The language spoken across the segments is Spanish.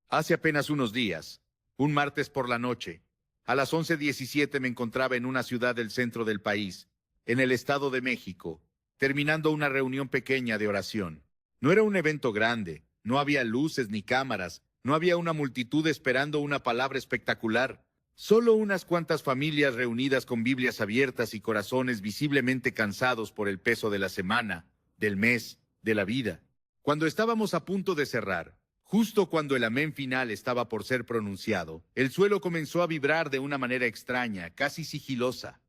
Hace apenas unos días, un martes por la noche, a las 11:17 me encontraba en una ciudad del centro del país, en el Estado de México, terminando una reunión pequeña de oración. No era un evento grande, no había luces ni cámaras, no había una multitud esperando una palabra espectacular. Solo unas cuantas familias reunidas con Biblias abiertas y corazones visiblemente cansados por el peso de la semana, del mes, de la vida. Cuando estábamos a punto de cerrar, justo cuando el amén final estaba por ser pronunciado, el suelo comenzó a vibrar de una manera extraña, casi sigilosa.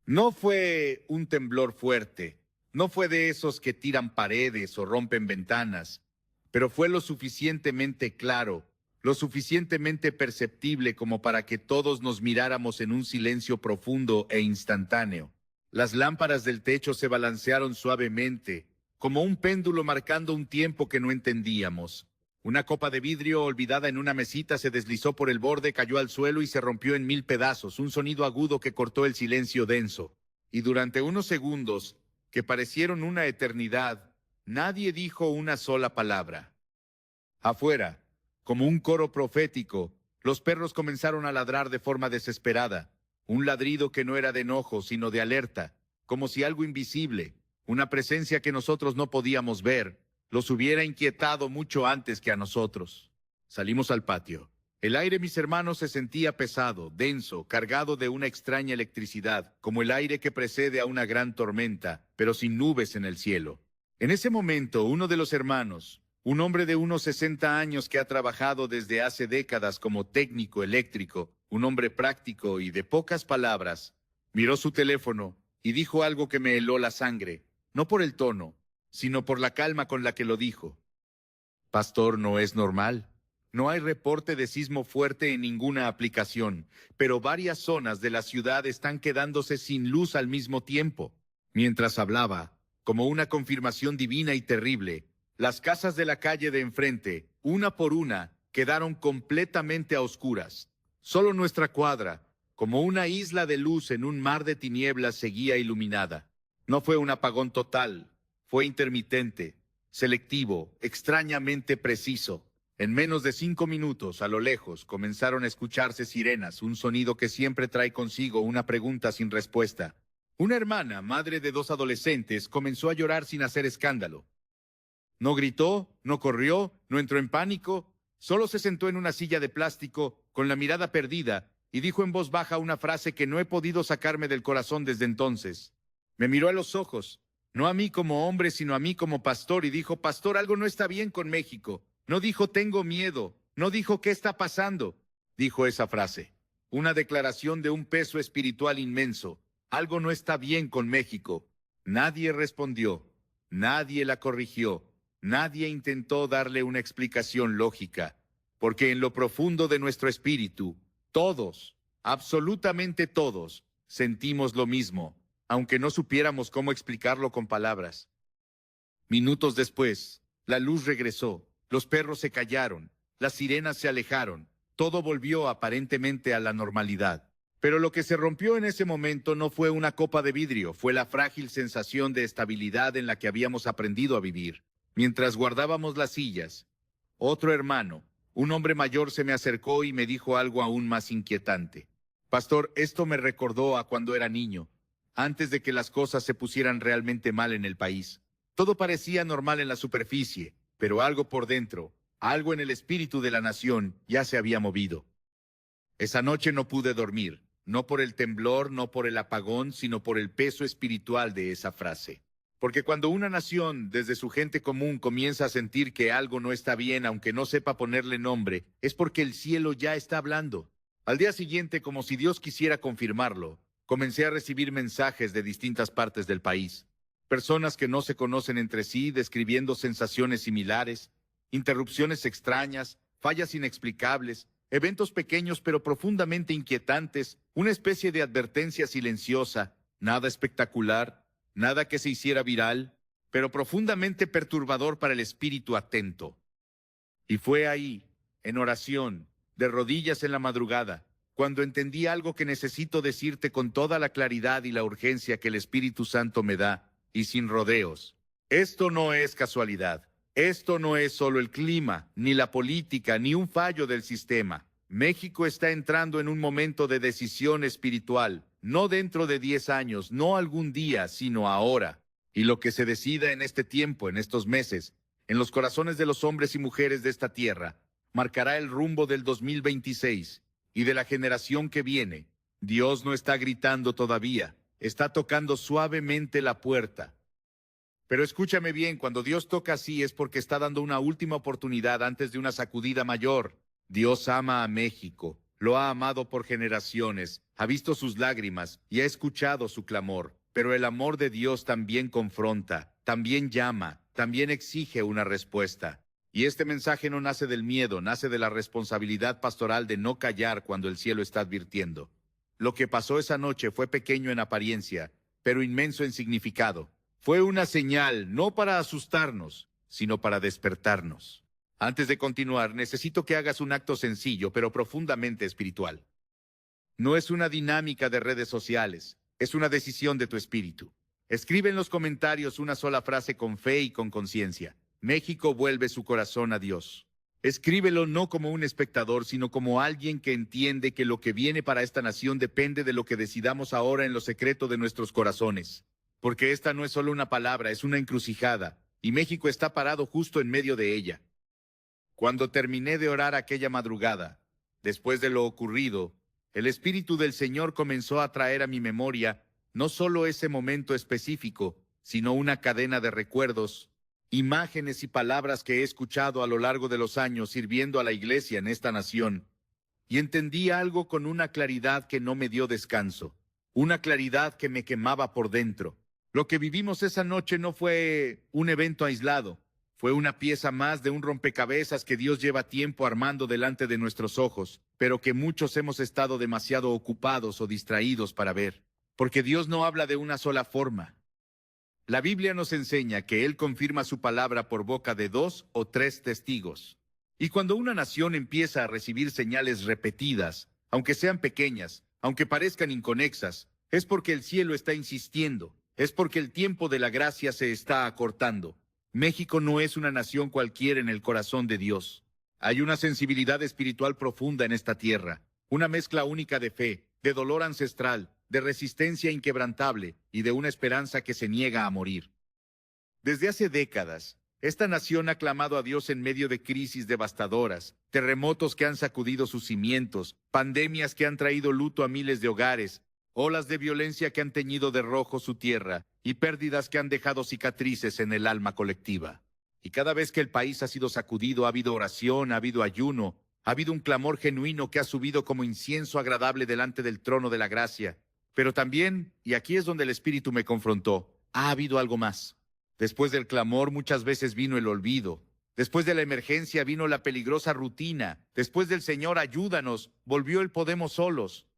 No fue un temblor fuerte, no fue de esos que tiran paredes o rompen ventanas, pero fue lo suficientemente claro, lo suficientemente perceptible como para que todos nos miráramos en un silencio profundo e instantáneo. Las lámparas del techo se balancearon suavemente, como un péndulo marcando un tiempo que no entendíamos. Una copa de vidrio olvidada en una mesita se deslizó por el borde, cayó al suelo y se rompió en 1000 pedazos, un sonido agudo que cortó el silencio denso. Y durante unos segundos, que parecieron una eternidad, nadie dijo una sola palabra. Afuera, como un coro profético, los perros comenzaron a ladrar de forma desesperada, un ladrido que no era de enojo, sino de alerta, como si algo invisible, una presencia que nosotros no podíamos ver, los hubiera inquietado mucho antes que a nosotros. Salimos al patio. El aire, mis hermanos, se sentía pesado, denso, cargado de una extraña electricidad, como el aire que precede a una gran tormenta, pero sin nubes en el cielo. En ese momento, uno de los hermanos, un hombre de unos 60 años que ha trabajado desde hace décadas como técnico eléctrico, un hombre práctico y de pocas palabras, miró su teléfono y dijo algo que me heló la sangre, no por el tono, sino por la calma con la que lo dijo. Pastor, no es normal. No hay reporte de sismo fuerte en ninguna aplicación, pero varias zonas de la ciudad están quedándose sin luz al mismo tiempo. Mientras hablaba, como una confirmación divina y terrible, las casas de la calle de enfrente, una por una, quedaron completamente a oscuras. Solo nuestra cuadra, como una isla de luz en un mar de tinieblas, seguía iluminada. No fue un apagón total, fue intermitente, selectivo, extrañamente preciso. En menos de 5 minutos, a lo lejos, comenzaron a escucharse sirenas, un sonido que siempre trae consigo una pregunta sin respuesta. Una hermana, madre de 2 adolescentes, comenzó a llorar sin hacer escándalo. No gritó, no corrió, no entró en pánico, solo se sentó en una silla de plástico, con la mirada perdida, y dijo en voz baja una frase que no he podido sacarme del corazón desde entonces. Me miró a los ojos, no a mí como hombre, sino a mí como pastor, y dijo: Pastor, algo no está bien con México. No dijo tengo miedo, no dijo qué está pasando. Dijo esa frase, una declaración de un peso espiritual inmenso. Algo no está bien con México. Nadie respondió, nadie la corrigió, nadie intentó darle una explicación lógica, porque en lo profundo de nuestro espíritu, todos, absolutamente todos, sentimos lo mismo, aunque no supiéramos cómo explicarlo con palabras. Minutos después, la luz regresó. Los perros se callaron, las sirenas se alejaron, todo volvió aparentemente a la normalidad. Pero lo que se rompió en ese momento no fue una copa de vidrio, fue la frágil sensación de estabilidad en la que habíamos aprendido a vivir. Mientras guardábamos las sillas, otro hermano, un hombre mayor, se me acercó y me dijo algo aún más inquietante. Pastor, esto me recordó a cuando era niño, antes de que las cosas se pusieran realmente mal en el país. Todo parecía normal en la superficie, pero algo por dentro, algo en el espíritu de la nación, ya se había movido. Esa noche no pude dormir, no por el temblor, no por el apagón, sino por el peso espiritual de esa frase. Porque cuando una nación, desde su gente común, comienza a sentir que algo no está bien, aunque no sepa ponerle nombre, es porque el cielo ya está hablando. Al día siguiente, como si Dios quisiera confirmarlo, comencé a recibir mensajes de distintas partes del país. Personas que no se conocen entre sí, describiendo sensaciones similares, interrupciones extrañas, fallas inexplicables, eventos pequeños pero profundamente inquietantes, una especie de advertencia silenciosa, nada espectacular, nada que se hiciera viral, pero profundamente perturbador para el espíritu atento. Y fue ahí, en oración, de rodillas en la madrugada, cuando entendí algo que necesito decirte con toda la claridad y la urgencia que el Espíritu Santo me da, y sin rodeos. Esto no es casualidad. Esto no es solo el clima, ni la política, ni un fallo del sistema. México está entrando en un momento de decisión espiritual, no dentro de 10 años, no algún día, sino ahora. Y lo que se decida en este tiempo, en estos meses, en los corazones de los hombres y mujeres de esta tierra, marcará el rumbo del 2026 y de la generación que viene. Dios no está gritando todavía, está tocando suavemente la puerta. Pero escúchame bien, cuando Dios toca así es porque está dando una última oportunidad antes de una sacudida mayor. Dios ama a México, lo ha amado por generaciones, ha visto sus lágrimas y ha escuchado su clamor. Pero el amor de Dios también confronta, también llama, también exige una respuesta. Y este mensaje no nace del miedo, nace de la responsabilidad pastoral de no callar cuando el cielo está advirtiendo. Lo que pasó esa noche fue pequeño en apariencia, pero inmenso en significado. Fue una señal, no para asustarnos, sino para despertarnos. Antes de continuar, necesito que hagas un acto sencillo, pero profundamente espiritual. No es una dinámica de redes sociales, es una decisión de tu espíritu. Escribe en los comentarios una sola frase con fe y con conciencia. México vuelve su corazón a Dios. Escríbelo no como un espectador, sino como alguien que entiende que lo que viene para esta nación depende de lo que decidamos ahora en lo secreto de nuestros corazones. Porque esta no es solo una palabra, es una encrucijada, y México está parado justo en medio de ella. Cuando terminé de orar aquella madrugada, después de lo ocurrido, el Espíritu del Señor comenzó a traer a mi memoria no solo ese momento específico, sino una cadena de recuerdos, imágenes y palabras que he escuchado a lo largo de los años sirviendo a la iglesia en esta nación. Y entendí algo con una claridad que no me dio descanso, una claridad que me quemaba por dentro. Lo que vivimos esa noche no fue un evento aislado, fue una pieza más de un rompecabezas que Dios lleva tiempo armando delante de nuestros ojos, pero que muchos hemos estado demasiado ocupados o distraídos para ver. Porque Dios no habla de una sola forma. La Biblia nos enseña que Él confirma su palabra por boca de 2 o 3 testigos. Y cuando una nación empieza a recibir señales repetidas, aunque sean pequeñas, aunque parezcan inconexas, es porque el cielo está insistiendo, es porque el tiempo de la gracia se está acortando. México no es una nación cualquiera en el corazón de Dios. Hay una sensibilidad espiritual profunda en esta tierra, una mezcla única de fe, de dolor ancestral, de resistencia inquebrantable y de una esperanza que se niega a morir. Desde hace décadas, esta nación ha clamado a Dios en medio de crisis devastadoras, terremotos que han sacudido sus cimientos, pandemias que han traído luto a miles de hogares, olas de violencia que han teñido de rojo su tierra y pérdidas que han dejado cicatrices en el alma colectiva. Y cada vez que el país ha sido sacudido, ha habido oración, ha habido ayuno, ha habido un clamor genuino que ha subido como incienso agradable delante del trono de la gracia. Pero también, y aquí es donde el Espíritu me confrontó, ha habido algo más. Después del clamor muchas veces vino el olvido. Después de la emergencia vino la peligrosa rutina. Después del Señor, ayúdanos, volvió el podemos solos.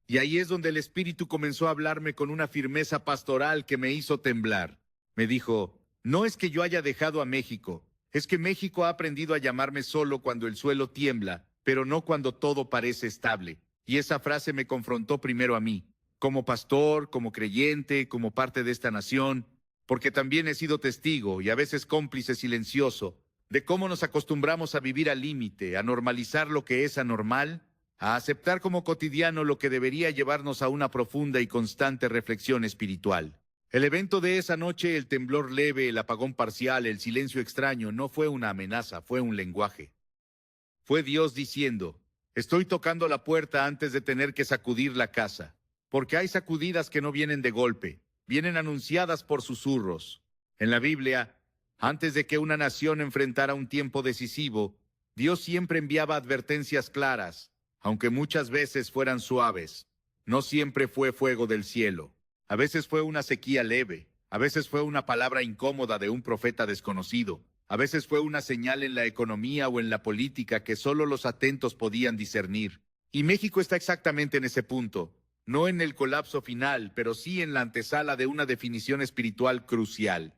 Y ahí es donde el Espíritu comenzó a hablarme con una firmeza pastoral que me hizo temblar. Me dijo, no es que yo haya dejado a México, es que México ha aprendido a llamarme solo cuando el suelo tiembla, pero no cuando todo parece estable. Y esa frase me confrontó primero a mí, como pastor, como creyente, como parte de esta nación, porque también he sido testigo y a veces cómplice silencioso de cómo nos acostumbramos a vivir al límite, a normalizar lo que es anormal, a aceptar como cotidiano lo que debería llevarnos a una profunda y constante reflexión espiritual. El evento de esa noche, el temblor leve, el apagón parcial, el silencio extraño, no fue una amenaza, fue un lenguaje. Fue Dios diciendo, estoy tocando la puerta antes de tener que sacudir la casa, porque hay sacudidas que no vienen de golpe, vienen anunciadas por susurros. En la Biblia, antes de que una nación enfrentara un tiempo decisivo, Dios siempre enviaba advertencias claras, aunque muchas veces fueran suaves. No siempre fue fuego del cielo. A veces fue una sequía leve, a veces fue una palabra incómoda de un profeta desconocido, a veces fue una señal en la economía o en la política que solo los atentos podían discernir. Y México está exactamente en ese punto, no en el colapso final, pero sí en la antesala de una definición espiritual crucial.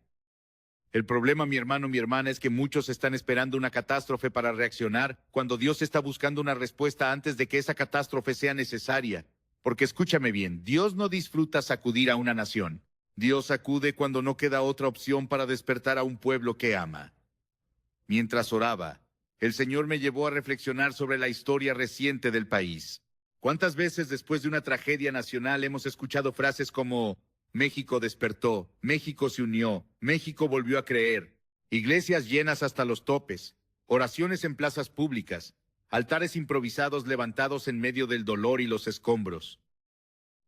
El problema, mi hermano, mi hermana, es que muchos están esperando una catástrofe para reaccionar, cuando Dios está buscando una respuesta antes de que esa catástrofe sea necesaria. Porque escúchame bien, Dios no disfruta sacudir a una nación. Dios sacude cuando no queda otra opción para despertar a un pueblo que ama. Mientras oraba, el Señor me llevó a reflexionar sobre la historia reciente del país. ¿Cuántas veces después de una tragedia nacional hemos escuchado frases como México despertó, México se unió, México volvió a creer, iglesias llenas hasta los topes, oraciones en plazas públicas, altares improvisados levantados en medio del dolor y los escombros?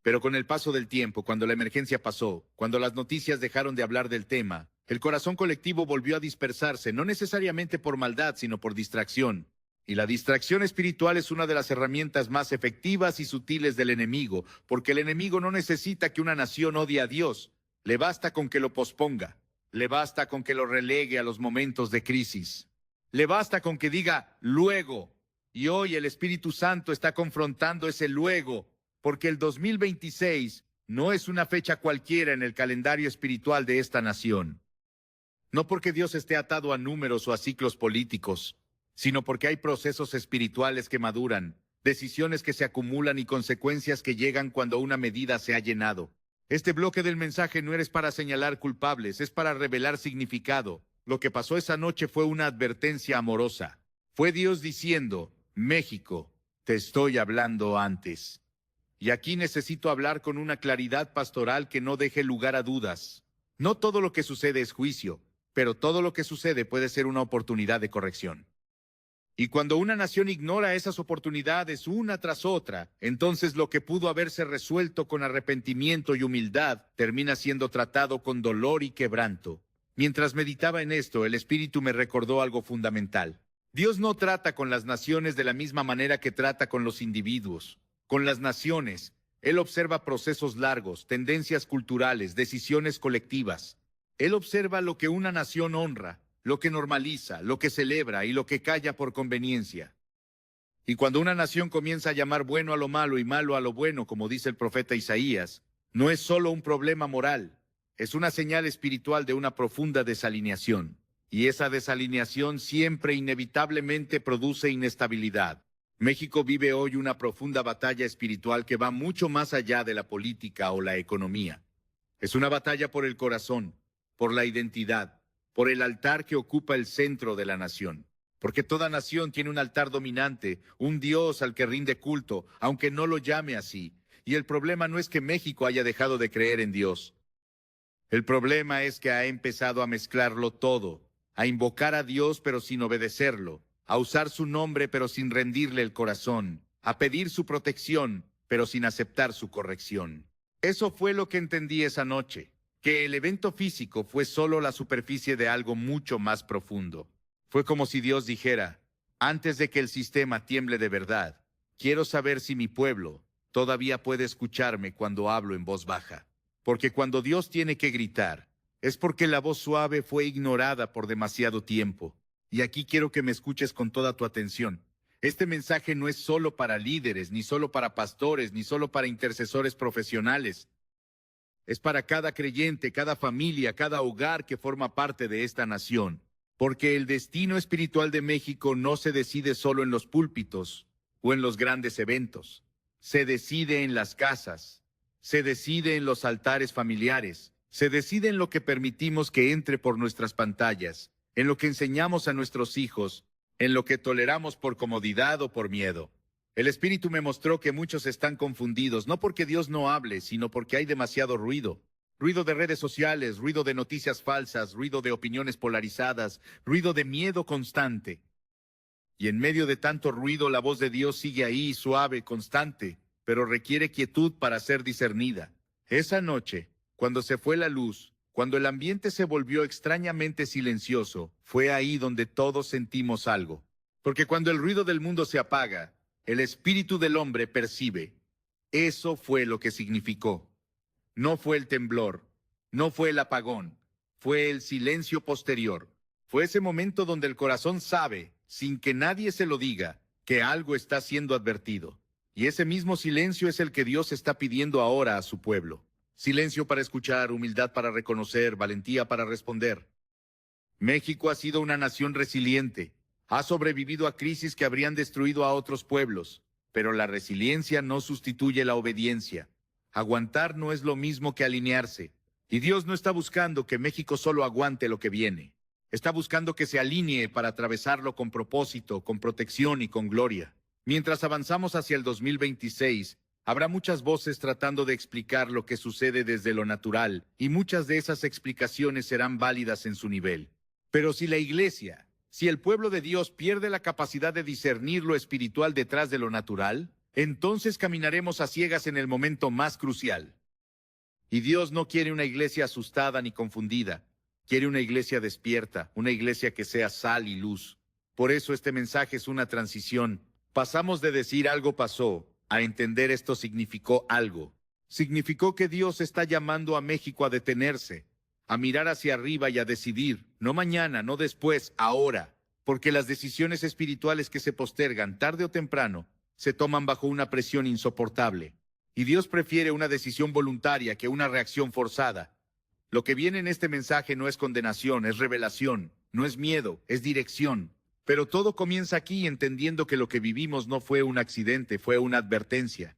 Pero con el paso del tiempo, cuando la emergencia pasó, cuando las noticias dejaron de hablar del tema, el corazón colectivo volvió a dispersarse, no necesariamente por maldad, sino por distracción. Y la distracción espiritual es una de las herramientas más efectivas y sutiles del enemigo, porque el enemigo no necesita que una nación odie a Dios, le basta con que lo posponga, le basta con que lo relegue a los momentos de crisis, le basta con que diga luego, y hoy el Espíritu Santo está confrontando ese luego, porque el 2026 no es una fecha cualquiera en el calendario espiritual de esta nación. No porque Dios esté atado a números o a ciclos políticos, sino porque hay procesos espirituales que maduran, decisiones que se acumulan y consecuencias que llegan cuando una medida se ha llenado. Este bloque del mensaje no es para señalar culpables, es para revelar significado. Lo que pasó esa noche fue una advertencia amorosa. Fue Dios diciendo, México, te estoy hablando antes. Y aquí necesito hablar con una claridad pastoral que no deje lugar a dudas. No todo lo que sucede es juicio, pero todo lo que sucede puede ser una oportunidad de corrección. Y cuando una nación ignora esas oportunidades una tras otra, entonces lo que pudo haberse resuelto con arrepentimiento y humildad termina siendo tratado con dolor y quebranto. Mientras meditaba en esto, el Espíritu me recordó algo fundamental. Dios no trata con las naciones de la misma manera que trata con los individuos. Con las naciones, Él observa procesos largos, tendencias culturales, decisiones colectivas. Él observa lo que una nación honra, lo que normaliza, lo que celebra y lo que calla por conveniencia. Y cuando una nación comienza a llamar bueno a lo malo y malo a lo bueno, como dice el profeta Isaías, no es solo un problema moral, es una señal espiritual de una profunda desalineación. Y esa desalineación siempre inevitablemente produce inestabilidad. México vive hoy una profunda batalla espiritual que va mucho más allá de la política o la economía. Es una batalla por el corazón, por la identidad, por el altar que ocupa el centro de la nación. Porque toda nación tiene un altar dominante, un Dios al que rinde culto, aunque no lo llame así. Y el problema no es que México haya dejado de creer en Dios. El problema es que ha empezado a mezclarlo todo, a invocar a Dios pero sin obedecerlo, a usar su nombre pero sin rendirle el corazón, a pedir su protección pero sin aceptar su corrección. Eso fue lo que entendí esa noche, que el evento físico fue solo la superficie de algo mucho más profundo. Fue como si Dios dijera, antes de que el sistema tiemble de verdad, quiero saber si mi pueblo todavía puede escucharme cuando hablo en voz baja. Porque cuando Dios tiene que gritar, es porque la voz suave fue ignorada por demasiado tiempo. Y aquí quiero que me escuches con toda tu atención. Este mensaje no es solo para líderes, ni solo para pastores, ni solo para intercesores profesionales. Es para cada creyente, cada familia, cada hogar que forma parte de esta nación. Porque el destino espiritual de México no se decide solo en los púlpitos o en los grandes eventos. Se decide en las casas, se decide en los altares familiares, se decide en lo que permitimos que entre por nuestras pantallas, en lo que enseñamos a nuestros hijos, en lo que toleramos por comodidad o por miedo. El Espíritu me mostró que muchos están confundidos, no porque Dios no hable, sino porque hay demasiado ruido. Ruido de redes sociales, ruido de noticias falsas, ruido de opiniones polarizadas, ruido de miedo constante. Y en medio de tanto ruido, la voz de Dios sigue ahí, suave, constante, pero requiere quietud para ser discernida. Esa noche, cuando se fue la luz, cuando el ambiente se volvió extrañamente silencioso, fue ahí donde todos sentimos algo. Porque cuando el ruido del mundo se apaga, el espíritu del hombre percibe. Eso fue lo que significó. No fue el temblor, no fue el apagón, fue el silencio posterior. Fue ese momento donde el corazón sabe, sin que nadie se lo diga, que algo está siendo advertido. Y ese mismo silencio es el que Dios está pidiendo ahora a su pueblo. Silencio para escuchar, humildad para reconocer, valentía para responder. México ha sido una nación resiliente. Ha sobrevivido a crisis que habrían destruido a otros pueblos. Pero la resiliencia no sustituye la obediencia. Aguantar no es lo mismo que alinearse. Y Dios no está buscando que México solo aguante lo que viene. Está buscando que se alinee para atravesarlo con propósito, con protección y con gloria. Mientras avanzamos hacia el 2026, habrá muchas voces tratando de explicar lo que sucede desde lo natural, y muchas de esas explicaciones serán válidas en su nivel. Pero si la Iglesia, si el pueblo de Dios pierde la capacidad de discernir lo espiritual detrás de lo natural, entonces caminaremos a ciegas en el momento más crucial. Y Dios no quiere una iglesia asustada ni confundida. Quiere una iglesia despierta, una iglesia que sea sal y luz. Por eso este mensaje es una transición. Pasamos de decir algo pasó a entender esto significó algo. Significó que Dios está llamando a México a detenerse, a mirar hacia arriba y a decidir, no mañana, no después, ahora, porque las decisiones espirituales que se postergan tarde o temprano se toman bajo una presión insoportable. Y Dios prefiere una decisión voluntaria que una reacción forzada. Lo que viene en este mensaje no es condenación, es revelación, no es miedo, es dirección. Pero todo comienza aquí entendiendo que lo que vivimos no fue un accidente, fue una advertencia.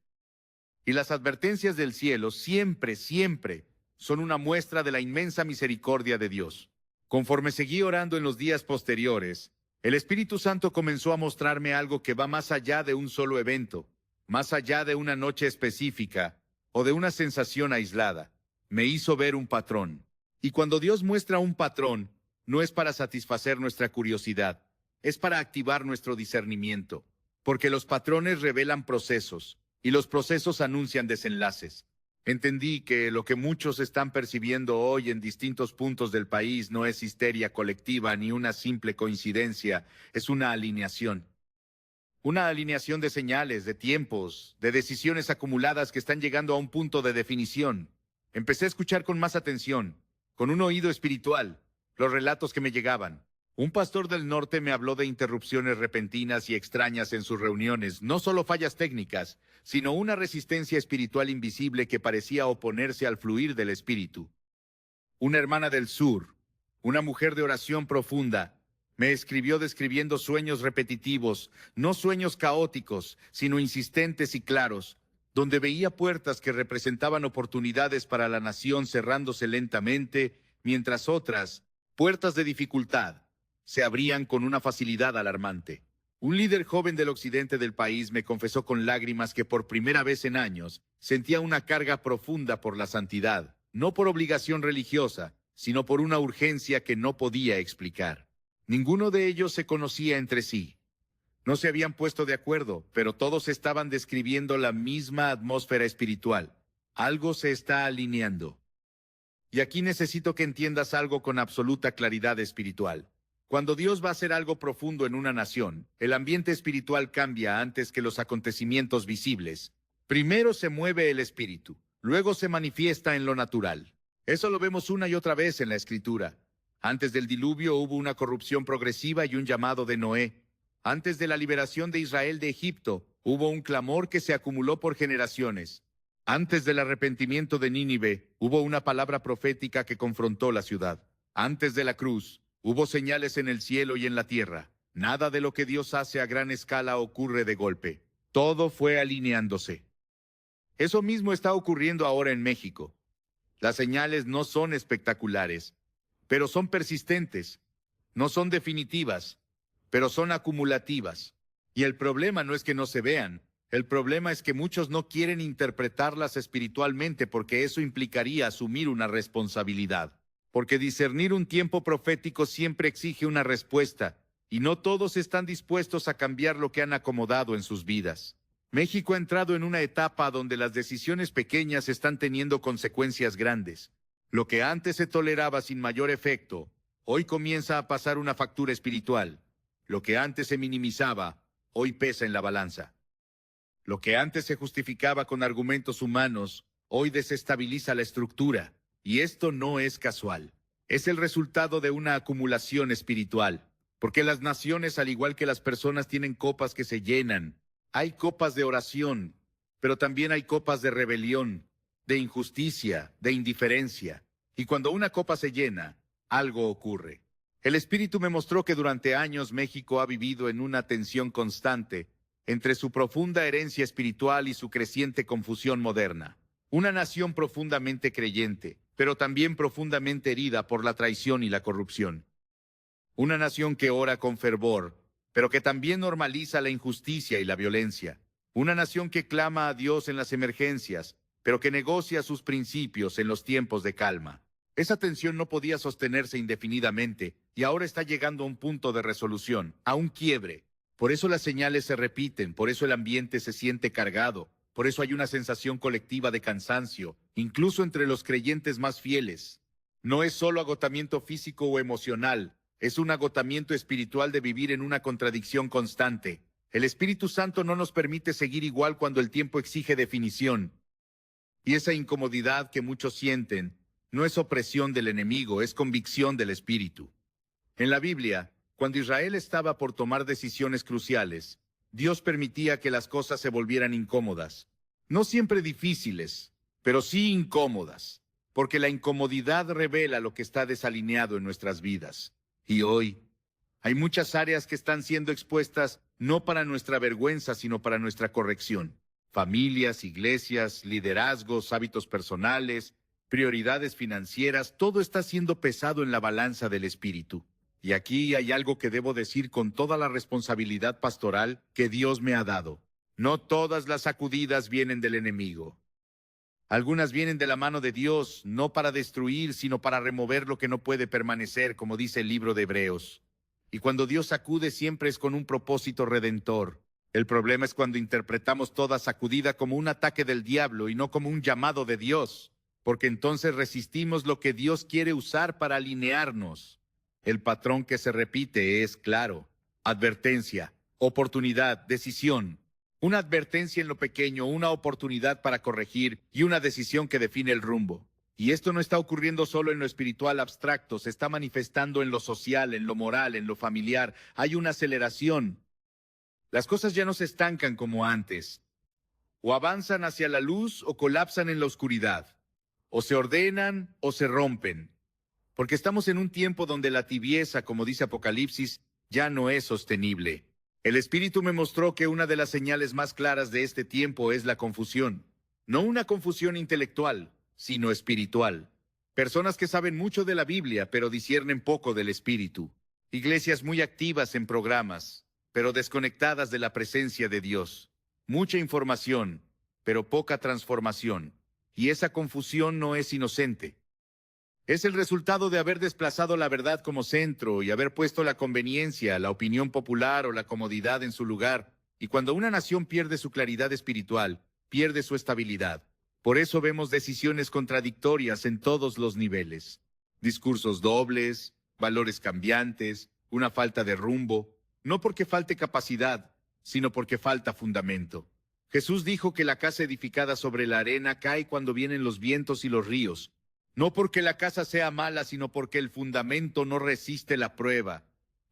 Y las advertencias del cielo siempre, siempre son una muestra de la inmensa misericordia de Dios. Conforme seguí orando en los días posteriores, el Espíritu Santo comenzó a mostrarme algo que va más allá de un solo evento, más allá de una noche específica o de una sensación aislada. Me hizo ver un patrón. Y cuando Dios muestra un patrón, no es para satisfacer nuestra curiosidad, es para activar nuestro discernimiento, porque los patrones revelan procesos, y los procesos anuncian desenlaces. Entendí que lo que muchos están percibiendo hoy en distintos puntos del país no es histeria colectiva ni una simple coincidencia, es una alineación. Una alineación de señales, de tiempos, de decisiones acumuladas que están llegando a un punto de definición. Empecé a escuchar con más atención, con un oído espiritual, los relatos que me llegaban. Un pastor del norte me habló de interrupciones repentinas y extrañas en sus reuniones, no solo fallas técnicas, sino una resistencia espiritual invisible que parecía oponerse al fluir del espíritu. Una hermana del sur, una mujer de oración profunda, me escribió describiendo sueños repetitivos, no sueños caóticos, sino insistentes y claros, donde veía puertas que representaban oportunidades para la nación cerrándose lentamente, mientras otras, puertas de dificultad, se abrían con una facilidad alarmante. Un líder joven del occidente del país me confesó con lágrimas que por primera vez en años sentía una carga profunda por la santidad, no por obligación religiosa, sino por una urgencia que no podía explicar. Ninguno de ellos se conocía entre sí. No se habían puesto de acuerdo, pero todos estaban describiendo la misma atmósfera espiritual. Algo se está alineando. Y aquí necesito que entiendas algo con absoluta claridad espiritual. Cuando Dios va a hacer algo profundo en una nación, el ambiente espiritual cambia antes que los acontecimientos visibles. Primero se mueve el espíritu, luego se manifiesta en lo natural. Eso lo vemos una y otra vez en la Escritura. Antes del diluvio hubo una corrupción progresiva y un llamado de Noé. Antes de la liberación de Israel de Egipto, hubo un clamor que se acumuló por generaciones. Antes del arrepentimiento de Nínive, hubo una palabra profética que confrontó la ciudad. Antes de la cruz, hubo señales en el cielo y en la tierra. Nada de lo que Dios hace a gran escala ocurre de golpe. Todo fue alineándose. Eso mismo está ocurriendo ahora en México. Las señales no son espectaculares, pero son persistentes. No son definitivas, pero son acumulativas. Y el problema no es que no se vean. El problema es que muchos no quieren interpretarlas espiritualmente porque eso implicaría asumir una responsabilidad. Porque discernir un tiempo profético siempre exige una respuesta, y no todos están dispuestos a cambiar lo que han acomodado en sus vidas. México ha entrado en una etapa donde las decisiones pequeñas están teniendo consecuencias grandes. Lo que antes se toleraba sin mayor efecto, hoy comienza a pasar una factura espiritual. Lo que antes se minimizaba, hoy pesa en la balanza. Lo que antes se justificaba con argumentos humanos, hoy desestabiliza la estructura. Y esto no es casual. Es el resultado de una acumulación espiritual. Porque las naciones, al igual que las personas, tienen copas que se llenan. Hay copas de oración, pero también hay copas de rebelión, de injusticia, de indiferencia. Y cuando una copa se llena, algo ocurre. El Espíritu me mostró que durante años México ha vivido en una tensión constante entre su profunda herencia espiritual y su creciente confusión moderna. Una nación profundamente creyente, pero también profundamente herida por la traición y la corrupción. Una nación que ora con fervor, pero que también normaliza la injusticia y la violencia. Una nación que clama a Dios en las emergencias, pero que negocia sus principios en los tiempos de calma. Esa tensión no podía sostenerse indefinidamente y ahora está llegando a un punto de resolución, a un quiebre. Por eso las señales se repiten, por eso el ambiente se siente cargado, por eso hay una sensación colectiva de cansancio, incluso entre los creyentes más fieles. No es solo agotamiento físico o emocional, es un agotamiento espiritual de vivir en una contradicción constante. El Espíritu Santo no nos permite seguir igual cuando el tiempo exige definición. Y esa incomodidad que muchos sienten no es opresión del enemigo, es convicción del Espíritu. En la Biblia, cuando Israel estaba por tomar decisiones cruciales, Dios permitía que las cosas se volvieran incómodas. No siempre difíciles, pero sí incómodas, porque la incomodidad revela lo que está desalineado en nuestras vidas. Y hoy, hay muchas áreas que están siendo expuestas no para nuestra vergüenza, sino para nuestra corrección. Familias, iglesias, liderazgos, hábitos personales, prioridades financieras, todo está siendo pesado en la balanza del espíritu. Y aquí hay algo que debo decir con toda la responsabilidad pastoral que Dios me ha dado. No todas las sacudidas vienen del enemigo. Algunas vienen de la mano de Dios, no para destruir, sino para remover lo que no puede permanecer, como dice el libro de Hebreos. Y cuando Dios sacude siempre es con un propósito redentor. El problema es cuando interpretamos toda sacudida como un ataque del diablo y no como un llamado de Dios, porque entonces resistimos lo que Dios quiere usar para alinearnos. El patrón que se repite es claro: advertencia, oportunidad, decisión. Una advertencia en lo pequeño, una oportunidad para corregir y una decisión que define el rumbo. Y esto no está ocurriendo solo en lo espiritual abstracto, se está manifestando en lo social, en lo moral, en lo familiar. Hay una aceleración. Las cosas ya no se estancan como antes. O avanzan hacia la luz o colapsan en la oscuridad. O se ordenan o se rompen. Porque estamos en un tiempo donde la tibieza, como dice Apocalipsis, ya no es sostenible. El Espíritu me mostró que una de las señales más claras de este tiempo es la confusión. No una confusión intelectual, sino espiritual. Personas que saben mucho de la Biblia, pero disciernen poco del Espíritu. Iglesias muy activas en programas, pero desconectadas de la presencia de Dios. Mucha información, pero poca transformación. Y esa confusión no es inocente. Es el resultado de haber desplazado la verdad como centro y haber puesto la conveniencia, la opinión popular o la comodidad en su lugar. Y cuando una nación pierde su claridad espiritual, pierde su estabilidad. Por eso vemos decisiones contradictorias en todos los niveles. Discursos dobles, valores cambiantes, una falta de rumbo. No porque falte capacidad, sino porque falta fundamento. Jesús dijo que la casa edificada sobre la arena cae cuando vienen los vientos y los ríos. No porque la casa sea mala, sino porque el fundamento no resiste la prueba.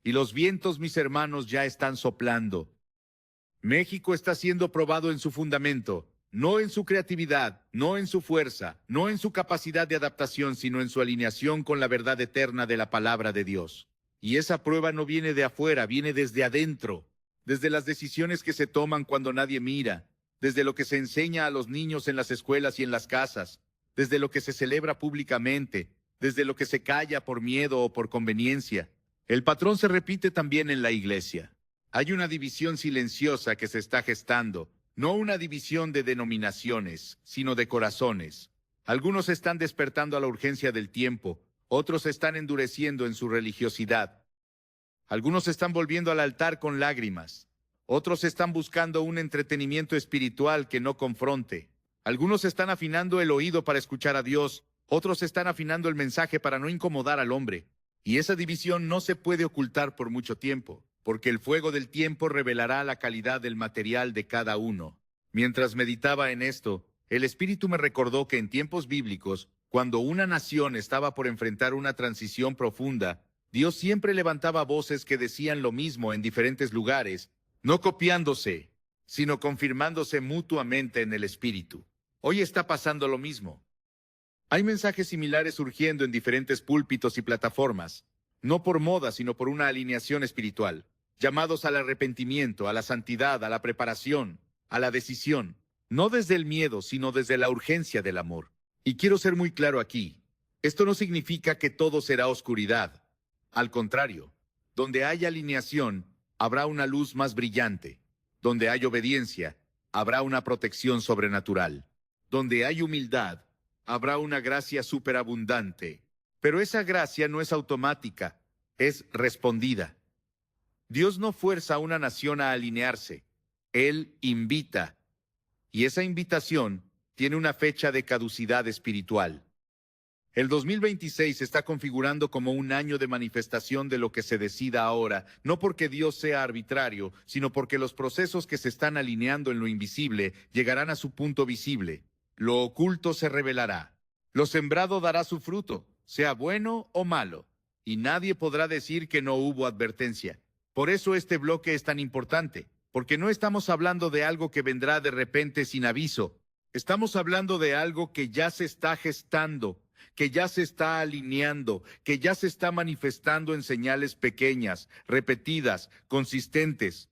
Y los vientos, mis hermanos, ya están soplando. México está siendo probado en su fundamento, no en su creatividad, no en su fuerza, no en su capacidad de adaptación, sino en su alineación con la verdad eterna de la palabra de Dios. Y esa prueba no viene de afuera, viene desde adentro, desde las decisiones que se toman cuando nadie mira, desde lo que se enseña a los niños en las escuelas y en las casas, desde lo que se celebra públicamente, desde lo que se calla por miedo o por conveniencia. El patrón se repite también en la iglesia. Hay una división silenciosa que se está gestando, no una división de denominaciones, sino de corazones. Algunos están despertando a la urgencia del tiempo, otros están endureciendo en su religiosidad. Algunos están volviendo al altar con lágrimas, otros están buscando un entretenimiento espiritual que no confronte. Algunos están afinando el oído para escuchar a Dios, otros están afinando el mensaje para no incomodar al hombre. Y esa división no se puede ocultar por mucho tiempo, porque el fuego del tiempo revelará la calidad del material de cada uno. Mientras meditaba en esto, el Espíritu me recordó que en tiempos bíblicos, cuando una nación estaba por enfrentar una transición profunda, Dios siempre levantaba voces que decían lo mismo en diferentes lugares, no copiándose, sino confirmándose mutuamente en el Espíritu. Hoy está pasando lo mismo. Hay mensajes similares surgiendo en diferentes púlpitos y plataformas, no por moda, sino por una alineación espiritual, llamados al arrepentimiento, a la santidad, a la preparación, a la decisión, no desde el miedo, sino desde la urgencia del amor. Y quiero ser muy claro aquí, esto no significa que todo será oscuridad. Al contrario, Donde hay alineación, habrá una luz más brillante. Donde hay obediencia, habrá una protección sobrenatural. Donde hay humildad, habrá una gracia superabundante. Pero esa gracia no es automática, es respondida. Dios no fuerza a una nación a alinearse. Él invita. Y esa invitación tiene una fecha de caducidad espiritual. El 2026 se está configurando como un año de manifestación de lo que se decida ahora, no porque Dios sea arbitrario, sino porque los procesos que se están alineando en lo invisible llegarán a su punto visible. Lo oculto se revelará. Lo sembrado dará su fruto, sea bueno o malo, y nadie podrá decir que no hubo advertencia. Por eso este bloque es tan importante, porque no estamos hablando de algo que vendrá de repente sin aviso. Estamos hablando de algo que ya se está gestando, que ya se está alineando, que ya se está manifestando en señales pequeñas, repetidas, consistentes.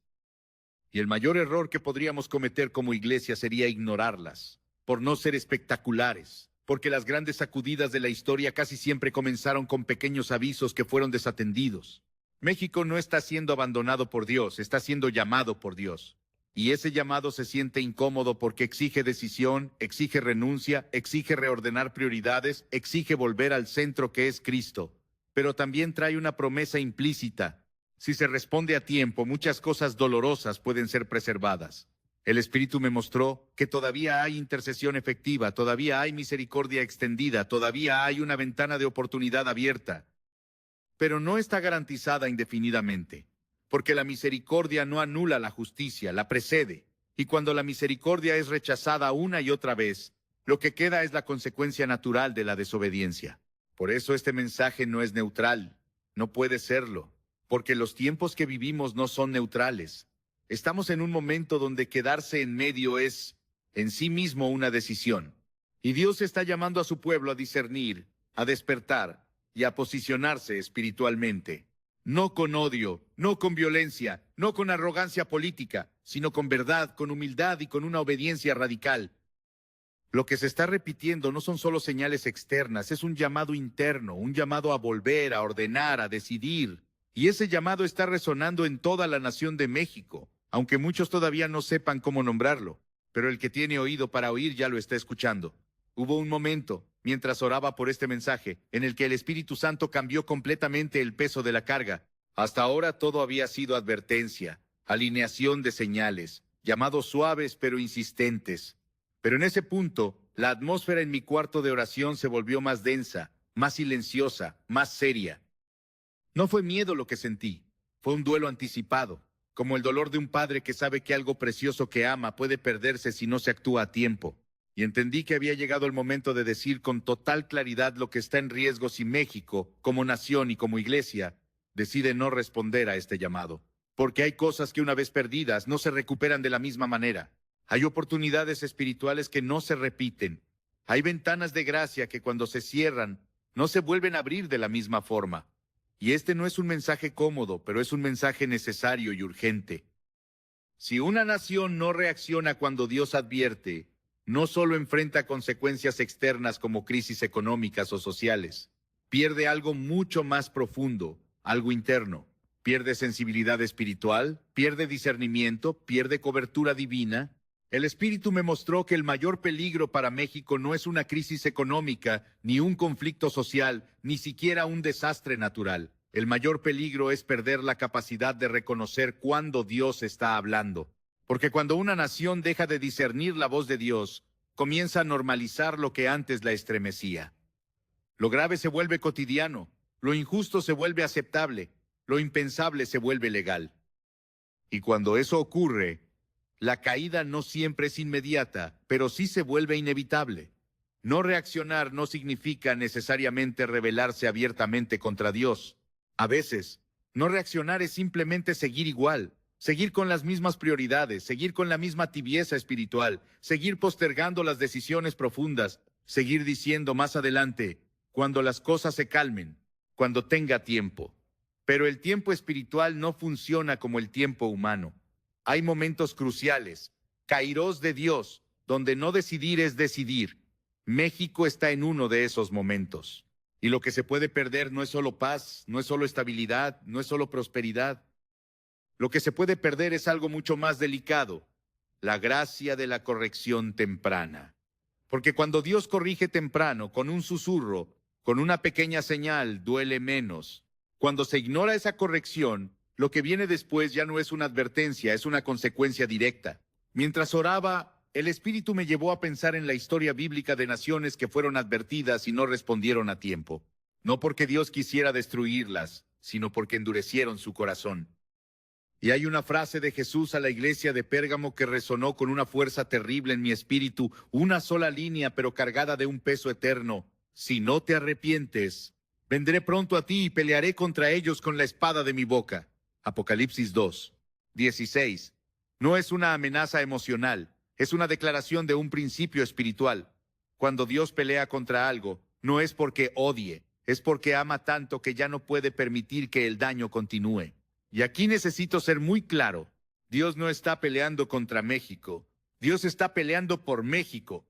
Y el mayor error que podríamos cometer como iglesia sería ignorarlas, por no ser espectaculares, porque las grandes sacudidas de la historia casi siempre comenzaron con pequeños avisos que fueron desatendidos. México no está siendo abandonado por Dios, está siendo llamado por Dios. Y ese llamado se siente incómodo porque exige decisión, exige renuncia, exige reordenar prioridades, exige volver al centro que es Cristo. Pero también trae una promesa implícita. Si se responde a tiempo, muchas cosas dolorosas pueden ser preservadas. El Espíritu me mostró que todavía hay intercesión efectiva, todavía hay misericordia extendida, todavía hay una ventana de oportunidad abierta. Pero no está garantizada indefinidamente. Porque la misericordia no anula la justicia, la precede. Y cuando la misericordia es rechazada una y otra vez, lo que queda es la consecuencia natural de la desobediencia. Por eso este mensaje no es neutral, no puede serlo, porque los tiempos que vivimos no son neutrales. Estamos en un momento donde quedarse en medio es, en sí mismo, una decisión. Y Dios está llamando a su pueblo a discernir, a despertar y a posicionarse espiritualmente. No con odio, no con violencia, no con arrogancia política, sino con verdad, con humildad y con una obediencia radical. Lo que se está repitiendo no son solo señales externas, es un llamado interno, un llamado a volver, a ordenar, a decidir. Y ese llamado está resonando en toda la nación de México, aunque muchos todavía no sepan cómo nombrarlo. Pero el que tiene oído para oír ya lo está escuchando. Hubo un momento, mientras oraba por este mensaje, en el que el Espíritu Santo cambió completamente el peso de la carga. Hasta ahora todo había sido advertencia, alineación de señales, llamados suaves pero insistentes. Pero en ese punto, la atmósfera en mi cuarto de oración se volvió más densa, más silenciosa, más seria. No fue miedo lo que sentí, fue un duelo anticipado, como el dolor de un padre que sabe que algo precioso que ama puede perderse si no se actúa a tiempo. Y entendí que había llegado el momento de decir con total claridad lo que está en riesgo si México, como nación y como iglesia, decide no responder a este llamado. Porque hay cosas que una vez perdidas no se recuperan de la misma manera. Hay oportunidades espirituales que no se repiten. Hay ventanas de gracia que cuando se cierran, no se vuelven a abrir de la misma forma. Y este no es un mensaje cómodo, pero es un mensaje necesario y urgente. Si una nación no reacciona cuando Dios advierte, no solo enfrenta consecuencias externas como crisis económicas o sociales, pierde algo mucho más profundo, algo interno. Pierde sensibilidad espiritual, pierde discernimiento, pierde cobertura divina. El Espíritu me mostró que el mayor peligro para México no es una crisis económica, ni un conflicto social, ni siquiera un desastre natural. El mayor peligro es perder la capacidad de reconocer cuándo Dios está hablando. Porque cuando una nación deja de discernir la voz de Dios, comienza a normalizar lo que antes la estremecía. Lo grave se vuelve cotidiano, lo injusto se vuelve aceptable, lo impensable se vuelve legal. Y cuando eso ocurre, la caída no siempre es inmediata, pero sí se vuelve inevitable. No reaccionar no significa necesariamente rebelarse abiertamente contra Dios. A veces, no reaccionar es simplemente seguir igual. Seguir con las mismas prioridades, seguir con la misma tibieza espiritual, seguir postergando las decisiones profundas, seguir diciendo más adelante, cuando las cosas se calmen, cuando tenga tiempo. Pero el tiempo espiritual no funciona como el tiempo humano. Hay momentos cruciales, kairos de Dios, donde no decidir es decidir. México está en uno de esos momentos. Y lo que se puede perder no es solo paz, no es solo estabilidad, no es solo prosperidad. Lo que se puede perder es algo mucho más delicado, la gracia de la corrección temprana. Porque cuando Dios corrige temprano, con un susurro, con una pequeña señal, duele menos. Cuando se ignora esa corrección, lo que viene después ya no es una advertencia, es una consecuencia directa. Mientras oraba, el Espíritu me llevó a pensar en la historia bíblica de naciones que fueron advertidas y no respondieron a tiempo. No porque Dios quisiera destruirlas, sino porque endurecieron su corazón. Y hay una frase de Jesús a la iglesia de Pérgamo que resonó con una fuerza terrible en mi espíritu, una sola línea pero cargada de un peso eterno. Si no te arrepientes, vendré pronto a ti y pelearé contra ellos con la espada de mi boca. Apocalipsis 2, 16. No es una amenaza emocional, es una declaración de un principio espiritual. Cuando Dios pelea contra algo, no es porque odie, es porque ama tanto que ya no puede permitir que el daño continúe. Y aquí necesito ser muy claro. Dios no está peleando contra México. Dios está peleando por México.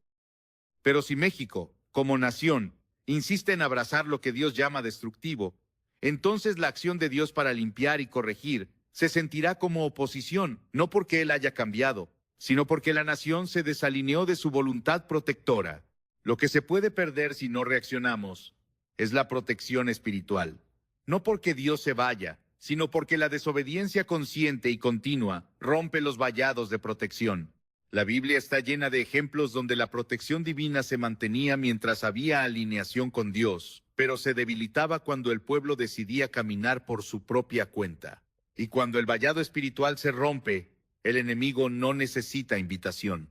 Pero si México, como nación, insiste en abrazar lo que Dios llama destructivo, entonces la acción de Dios para limpiar y corregir se sentirá como oposición, no porque Él haya cambiado, sino porque la nación se desalineó de su voluntad protectora. Lo que se puede perder si no reaccionamos es la protección espiritual. No porque Dios se vaya, sino porque la desobediencia consciente y continua rompe los vallados de protección. La Biblia está llena de ejemplos donde la protección divina se mantenía mientras había alineación con Dios, pero se debilitaba cuando el pueblo decidía caminar por su propia cuenta. Y cuando el vallado espiritual se rompe, el enemigo no necesita invitación.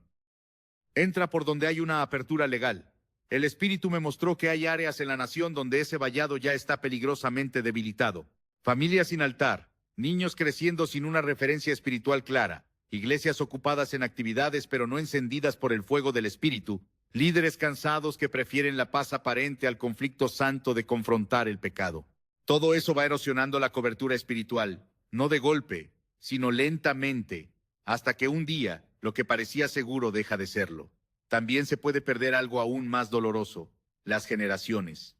Entra por donde hay una apertura legal. El Espíritu me mostró que hay áreas en la nación donde ese vallado ya está peligrosamente debilitado. Familias sin altar, niños creciendo sin una referencia espiritual clara, iglesias ocupadas en actividades pero no encendidas por el fuego del Espíritu, líderes cansados que prefieren la paz aparente al conflicto santo de confrontar el pecado. Todo eso va erosionando la cobertura espiritual, no de golpe, sino lentamente, hasta que un día lo que parecía seguro deja de serlo. También se puede perder algo aún más doloroso, las generaciones.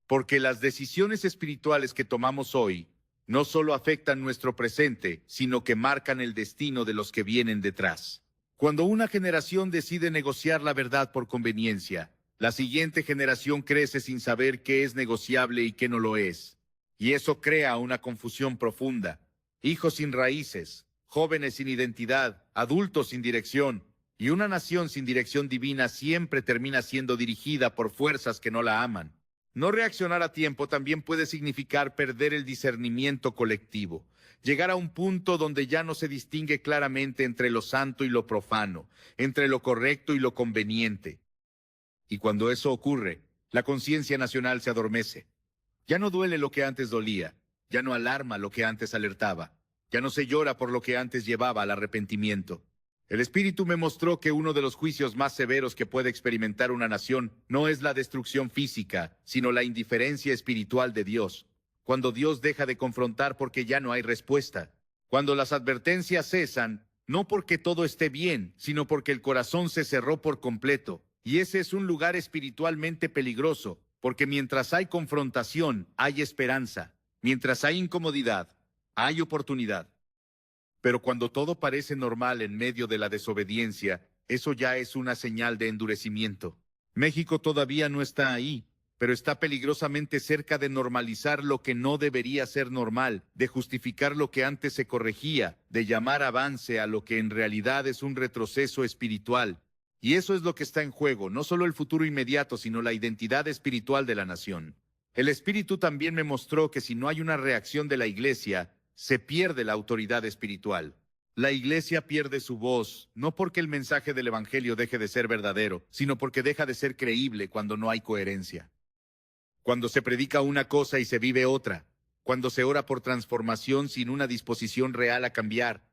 Porque las decisiones espirituales que tomamos hoy no solo afectan nuestro presente, sino que marcan el destino de los que vienen detrás. Cuando una generación decide negociar la verdad por conveniencia, la siguiente generación crece sin saber qué es negociable y qué no lo es. Y eso crea una confusión profunda. Hijos sin raíces, jóvenes sin identidad, adultos sin dirección, y una nación sin dirección divina siempre termina siendo dirigida por fuerzas que no la aman. No reaccionar a tiempo también puede significar perder el discernimiento colectivo, llegar a un punto donde ya no se distingue claramente entre lo santo y lo profano, entre lo correcto y lo conveniente. Y cuando eso ocurre, la conciencia nacional se adormece. Ya no duele lo que antes dolía, ya no alarma lo que antes alertaba, ya no se llora por lo que antes llevaba al arrepentimiento. El Espíritu me mostró que uno de los juicios más severos que puede experimentar una nación no es la destrucción física, sino la indiferencia espiritual de Dios. Cuando Dios deja de confrontar porque ya no hay respuesta. Cuando las advertencias cesan, no porque todo esté bien, sino porque el corazón se cerró por completo. Y ese es un lugar espiritualmente peligroso, porque mientras hay confrontación, hay esperanza. Mientras hay incomodidad, hay oportunidad. Pero cuando todo parece normal en medio de la desobediencia, eso ya es una señal de endurecimiento. México todavía no está ahí, pero está peligrosamente cerca de normalizar lo que no debería ser normal, de justificar lo que antes se corregía, de llamar avance a lo que en realidad es un retroceso espiritual. Y eso es lo que está en juego, no solo el futuro inmediato, sino la identidad espiritual de la nación. El Espíritu también me mostró que si no hay una reacción de la Iglesia, se pierde la autoridad espiritual. La Iglesia pierde su voz, no porque el mensaje del Evangelio deje de ser verdadero, sino porque deja de ser creíble cuando no hay coherencia. Cuando se predica una cosa y se vive otra. Cuando se ora por transformación sin una disposición real a cambiar.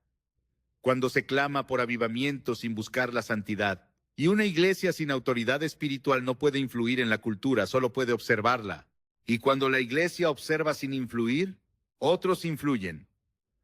Cuando se clama por avivamiento sin buscar la santidad. Y una iglesia sin autoridad espiritual no puede influir en la cultura, solo puede observarla. Y cuando la iglesia observa sin influir, otros influyen.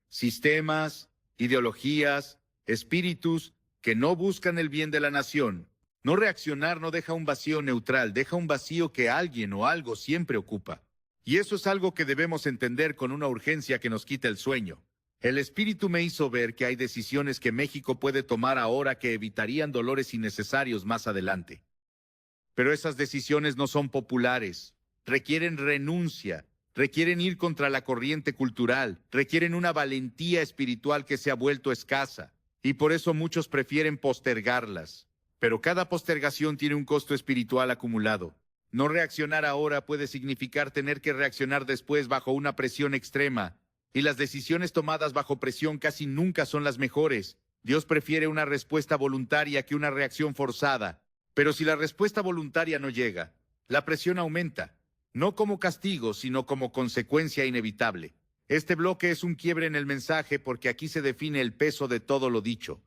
Sistemas, ideologías, espíritus que no buscan el bien de la nación, No reaccionar no deja un vacío neutral, deja un vacío que alguien o algo siempre ocupa. Y eso es algo que debemos entender con una urgencia que nos quita el sueño. El Espíritu me hizo ver que hay decisiones que México puede tomar ahora que evitarían dolores innecesarios más adelante. Pero esas decisiones no son populares, requieren renuncia, requieren ir contra la corriente cultural, requieren una valentía espiritual que se ha vuelto escasa, y por eso muchos prefieren postergarlas. Pero cada postergación tiene un costo espiritual acumulado. No reaccionar ahora puede significar tener que reaccionar después bajo una presión extrema, y las decisiones tomadas bajo presión casi nunca son las mejores. Dios prefiere una respuesta voluntaria que una reacción forzada. Pero si la respuesta voluntaria no llega, la presión aumenta, no como castigo, sino como consecuencia inevitable. Este bloque es un quiebre en el mensaje porque aquí se define el peso de todo lo dicho.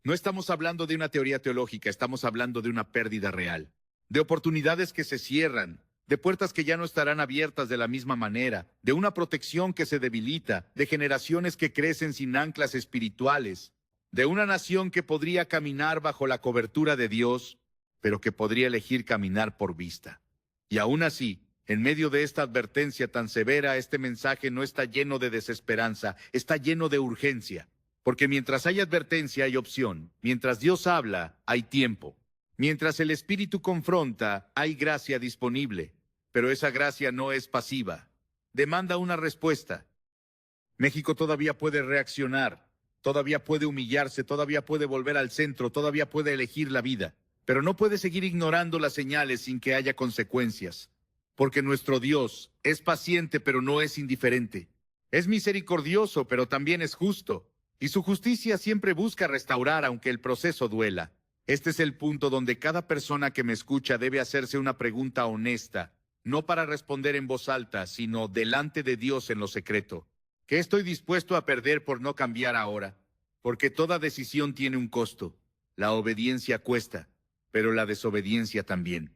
No estamos hablando de una teoría teológica, estamos hablando de una pérdida real, de oportunidades que se cierran, de puertas que ya no estarán abiertas de la misma manera, de una protección que se debilita, de generaciones que crecen sin anclas espirituales, de una nación que podría caminar bajo la cobertura de Dios, pero que podría elegir caminar por vista. Y aún así, en medio de esta advertencia tan severa, este mensaje no está lleno de desesperanza, está lleno de urgencia. Porque mientras hay advertencia, hay opción. Mientras Dios habla, hay tiempo. Mientras el Espíritu confronta, hay gracia disponible. Pero esa gracia no es pasiva. Demanda una respuesta. México todavía puede reaccionar. Todavía puede humillarse, todavía puede volver al centro, todavía puede elegir la vida. Pero no puede seguir ignorando las señales sin que haya consecuencias. Porque nuestro Dios es paciente, pero no es indiferente. Es misericordioso, pero también es justo. Y su justicia siempre busca restaurar, aunque el proceso duela. Este es el punto donde cada persona que me escucha debe hacerse una pregunta honesta, no para responder en voz alta, sino delante de Dios en lo secreto. ¿Qué estoy dispuesto a perder por no cambiar ahora? Porque toda decisión tiene un costo. La obediencia cuesta, pero la desobediencia también.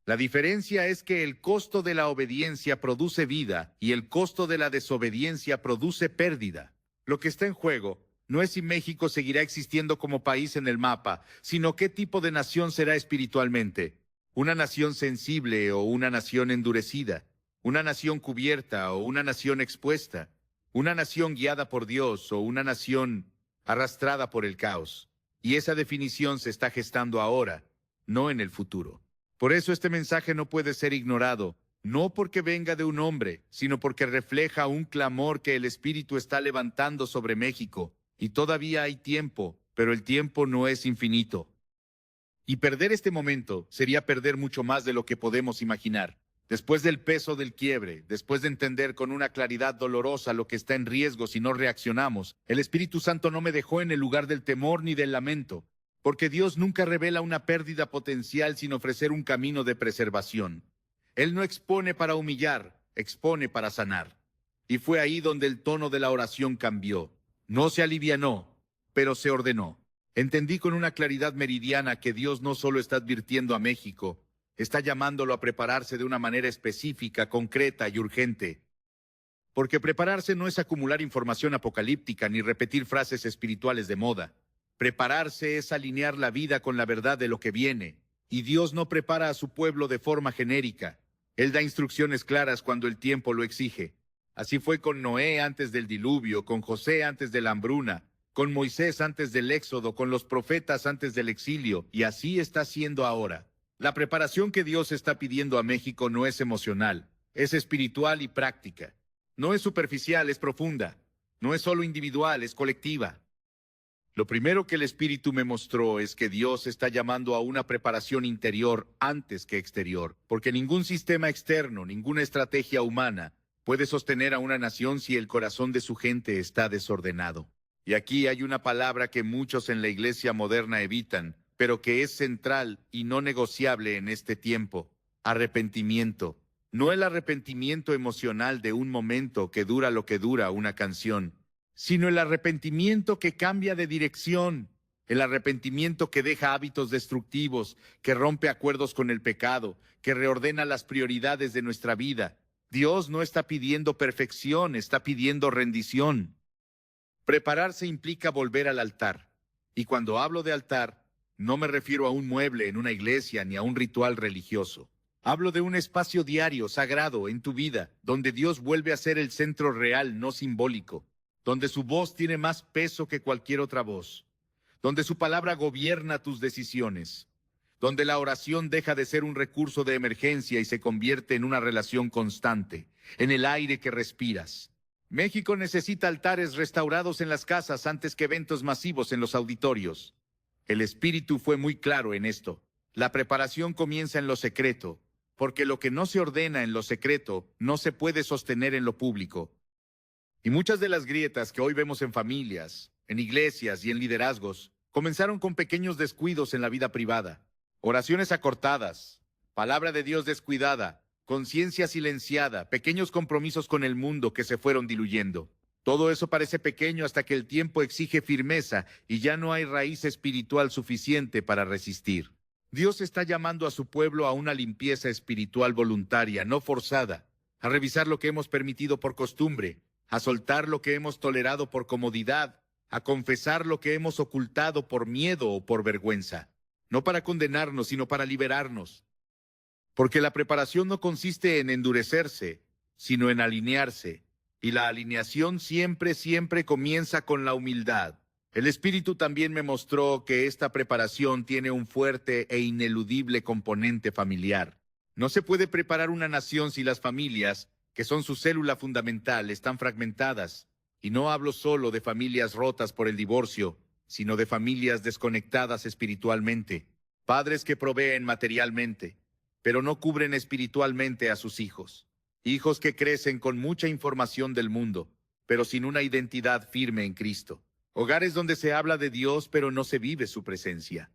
La diferencia es que el costo de la obediencia produce vida y el costo de la desobediencia produce pérdida. Lo que está en juego no es si México seguirá existiendo como país en el mapa, sino qué tipo de nación será espiritualmente. Una nación sensible o una nación endurecida. Una nación cubierta o una nación expuesta. Una nación guiada por Dios o una nación arrastrada por el caos. Y esa definición se está gestando ahora, no en el futuro. Por eso este mensaje no puede ser ignorado, no porque venga de un hombre, sino porque refleja un clamor que el Espíritu está levantando sobre México. Y todavía hay tiempo, pero el tiempo no es infinito. Y perder este momento sería perder mucho más de lo que podemos imaginar. Después del peso del quiebre, después de entender con una claridad dolorosa lo que está en riesgo si no reaccionamos, el Espíritu Santo no me dejó en el lugar del temor ni del lamento, porque Dios nunca revela una pérdida potencial sin ofrecer un camino de preservación. Él no expone para humillar, expone para sanar. Y fue ahí donde el tono de la oración cambió. No se alivianó, pero se ordenó. Entendí con una claridad meridiana que Dios no solo está advirtiendo a México, está llamándolo a prepararse de una manera específica, concreta y urgente. Porque prepararse no es acumular información apocalíptica ni repetir frases espirituales de moda. Prepararse es alinear la vida con la verdad de lo que viene. Y Dios no prepara a su pueblo de forma genérica. Él da instrucciones claras cuando el tiempo lo exige. Así fue con Noé antes del diluvio, con José antes de la hambruna, con Moisés antes del éxodo, con los profetas antes del exilio, y así está siendo ahora. La preparación que Dios está pidiendo a México no es emocional, es espiritual y práctica. No es superficial, es profunda. No es solo individual, es colectiva. Lo primero que el Espíritu me mostró es que Dios está llamando a una preparación interior antes que exterior, porque ningún sistema externo, ninguna estrategia humana puede sostener a una nación si el corazón de su gente está desordenado. Y aquí hay una palabra que muchos en la iglesia moderna evitan, pero que es central y no negociable en este tiempo: arrepentimiento. No el arrepentimiento emocional de un momento que dura lo que dura una canción, sino el arrepentimiento que cambia de dirección, el arrepentimiento que deja hábitos destructivos, que rompe acuerdos con el pecado, que reordena las prioridades de nuestra vida. Dios no está pidiendo perfección, está pidiendo rendición. Prepararse implica volver al altar. Y cuando hablo de altar, No me refiero a un mueble en una iglesia ni a un ritual religioso. Hablo de un espacio diario, sagrado, en tu vida, donde Dios vuelve a ser el centro real, no simbólico, donde su voz tiene más peso que cualquier otra voz, donde su palabra gobierna tus decisiones, donde la oración deja de ser un recurso de emergencia y se convierte en una relación constante, en el aire que respiras. México necesita altares restaurados en las casas antes que eventos masivos en los auditorios. El Espíritu fue muy claro en esto. La preparación comienza en lo secreto, porque lo que no se ordena en lo secreto no se puede sostener en lo público. Y muchas de las grietas que hoy vemos en familias, en iglesias y en liderazgos, comenzaron con pequeños descuidos en la vida privada. Oraciones acortadas, palabra de Dios descuidada, conciencia silenciada, pequeños compromisos con el mundo que se fueron diluyendo. Todo eso parece pequeño hasta que el tiempo exige firmeza y ya no hay raíz espiritual suficiente para resistir. Dios está llamando a su pueblo a una limpieza espiritual voluntaria, no forzada, a revisar lo que hemos permitido por costumbre, a soltar lo que hemos tolerado por comodidad, a confesar lo que hemos ocultado por miedo o por vergüenza. No para condenarnos, sino para liberarnos. Porque la preparación no consiste en endurecerse, sino en alinearse. Y la alineación siempre comienza con la humildad. El Espíritu también me mostró que esta preparación tiene un fuerte e ineludible componente familiar. No se puede preparar una nación si las familias, que son su célula fundamental, están fragmentadas. Y no hablo solo de familias rotas por el divorcio, sino de familias desconectadas espiritualmente. Padres que proveen materialmente, pero no cubren espiritualmente a sus hijos. Hijos que crecen con mucha información del mundo, pero sin una identidad firme en Cristo. Hogares donde se habla de Dios, pero no se vive su presencia.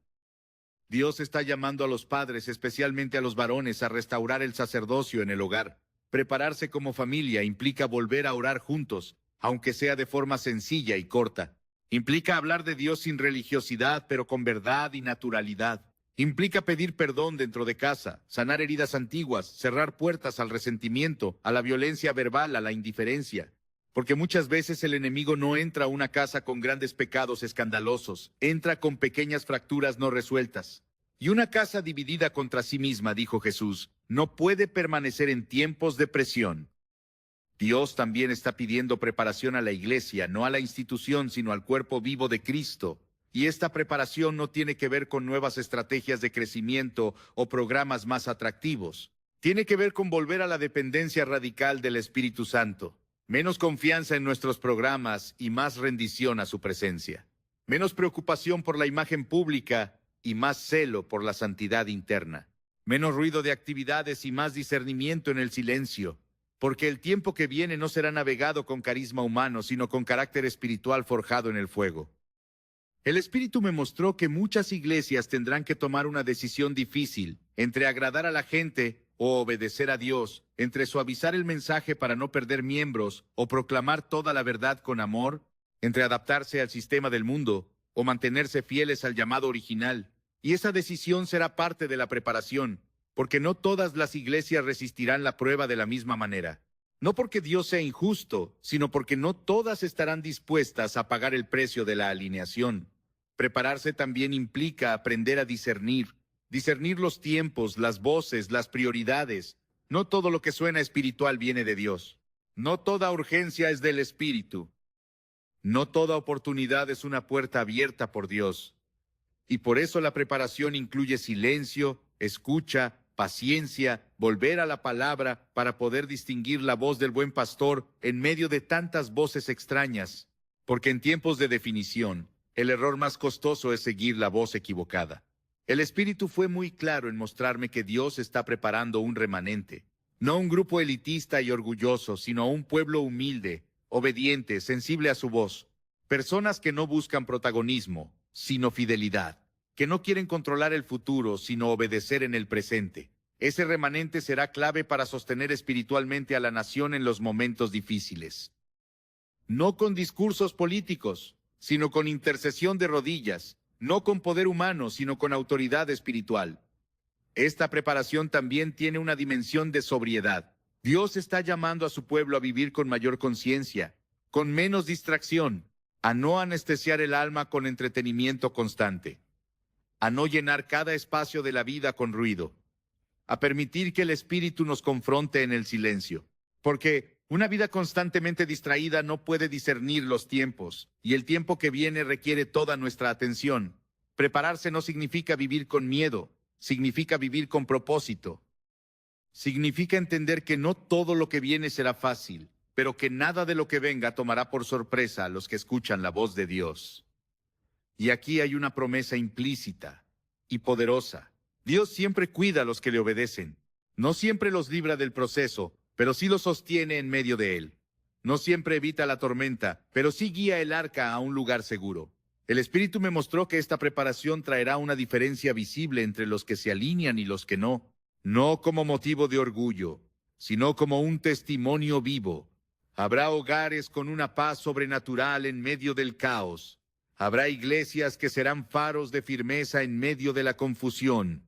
Dios está llamando a los padres, especialmente a los varones, a restaurar el sacerdocio en el hogar. Prepararse como familia implica volver a orar juntos, aunque sea de forma sencilla y corta. Implica hablar de Dios sin religiosidad, pero con verdad y naturalidad. Implica pedir perdón dentro de casa, sanar heridas antiguas, cerrar puertas al resentimiento, a la violencia verbal, a la indiferencia. Porque muchas veces el enemigo no entra a una casa con grandes pecados escandalosos, entra con pequeñas fracturas no resueltas. Y una casa dividida contra sí misma, dijo Jesús, no puede permanecer en tiempos de presión. Dios también está pidiendo preparación a la iglesia, no a la institución, sino al cuerpo vivo de Cristo. Y esta preparación no tiene que ver con nuevas estrategias de crecimiento o programas más atractivos. Tiene que ver con volver a la dependencia radical del Espíritu Santo. Menos confianza en nuestros programas y más rendición a su presencia. Menos preocupación por la imagen pública y más celo por la santidad interna. Menos ruido de actividades y más discernimiento en el silencio. Porque el tiempo que viene no será navegado con carisma humano, sino con carácter espiritual forjado en el fuego. El Espíritu me mostró que muchas iglesias tendrán que tomar una decisión difícil entre agradar a la gente o obedecer a Dios, entre suavizar el mensaje para no perder miembros o proclamar toda la verdad con amor, entre adaptarse al sistema del mundo o mantenerse fieles al llamado original. Y esa decisión será parte de la preparación, porque no todas las iglesias resistirán la prueba de la misma manera. No porque Dios sea injusto, sino porque no todas estarán dispuestas a pagar el precio de la alineación. Prepararse también implica aprender a discernir los tiempos, las voces, las prioridades. No todo lo que suena espiritual viene de Dios. No toda urgencia es del Espíritu. No toda oportunidad es una puerta abierta por Dios. Y por eso la preparación incluye silencio, escucha, paciencia, volver a la palabra para poder distinguir la voz del buen pastor en medio de tantas voces extrañas. Porque en tiempos de definición, el error más costoso es seguir la voz equivocada. El Espíritu fue muy claro en mostrarme que Dios está preparando un remanente. No un grupo elitista y orgulloso, sino un pueblo humilde, obediente, sensible a su voz. Personas que no buscan protagonismo, sino fidelidad. Que no quieren controlar el futuro, sino obedecer en el presente. Ese remanente será clave para sostener espiritualmente a la nación en los momentos difíciles. No con discursos políticos, sino con intercesión de rodillas. No con poder humano, sino con autoridad espiritual. Esta preparación también tiene una dimensión de sobriedad. Dios está llamando a su pueblo a vivir con mayor conciencia, con menos distracción, a no anestesiar el alma con entretenimiento constante. a no llenar cada espacio de la vida con ruido, a permitir que el Espíritu nos confronte en el silencio. Porque una vida constantemente distraída no puede discernir los tiempos, y el tiempo que viene requiere toda nuestra atención. Prepararse no significa vivir con miedo, significa vivir con propósito. Significa entender que no todo lo que viene será fácil, pero que nada de lo que venga tomará por sorpresa a los que escuchan la voz de Dios. Y aquí hay una promesa implícita y poderosa. Dios siempre cuida a los que le obedecen. No siempre los libra del proceso, pero sí los sostiene en medio de él. No siempre evita la tormenta, pero sí guía el arca a un lugar seguro. El Espíritu me mostró que esta preparación traerá una diferencia visible entre los que se alinean y los que no. No como motivo de orgullo, sino como un testimonio vivo. Habrá hogares con una paz sobrenatural en medio del caos. Habrá iglesias que serán faros de firmeza en medio de la confusión.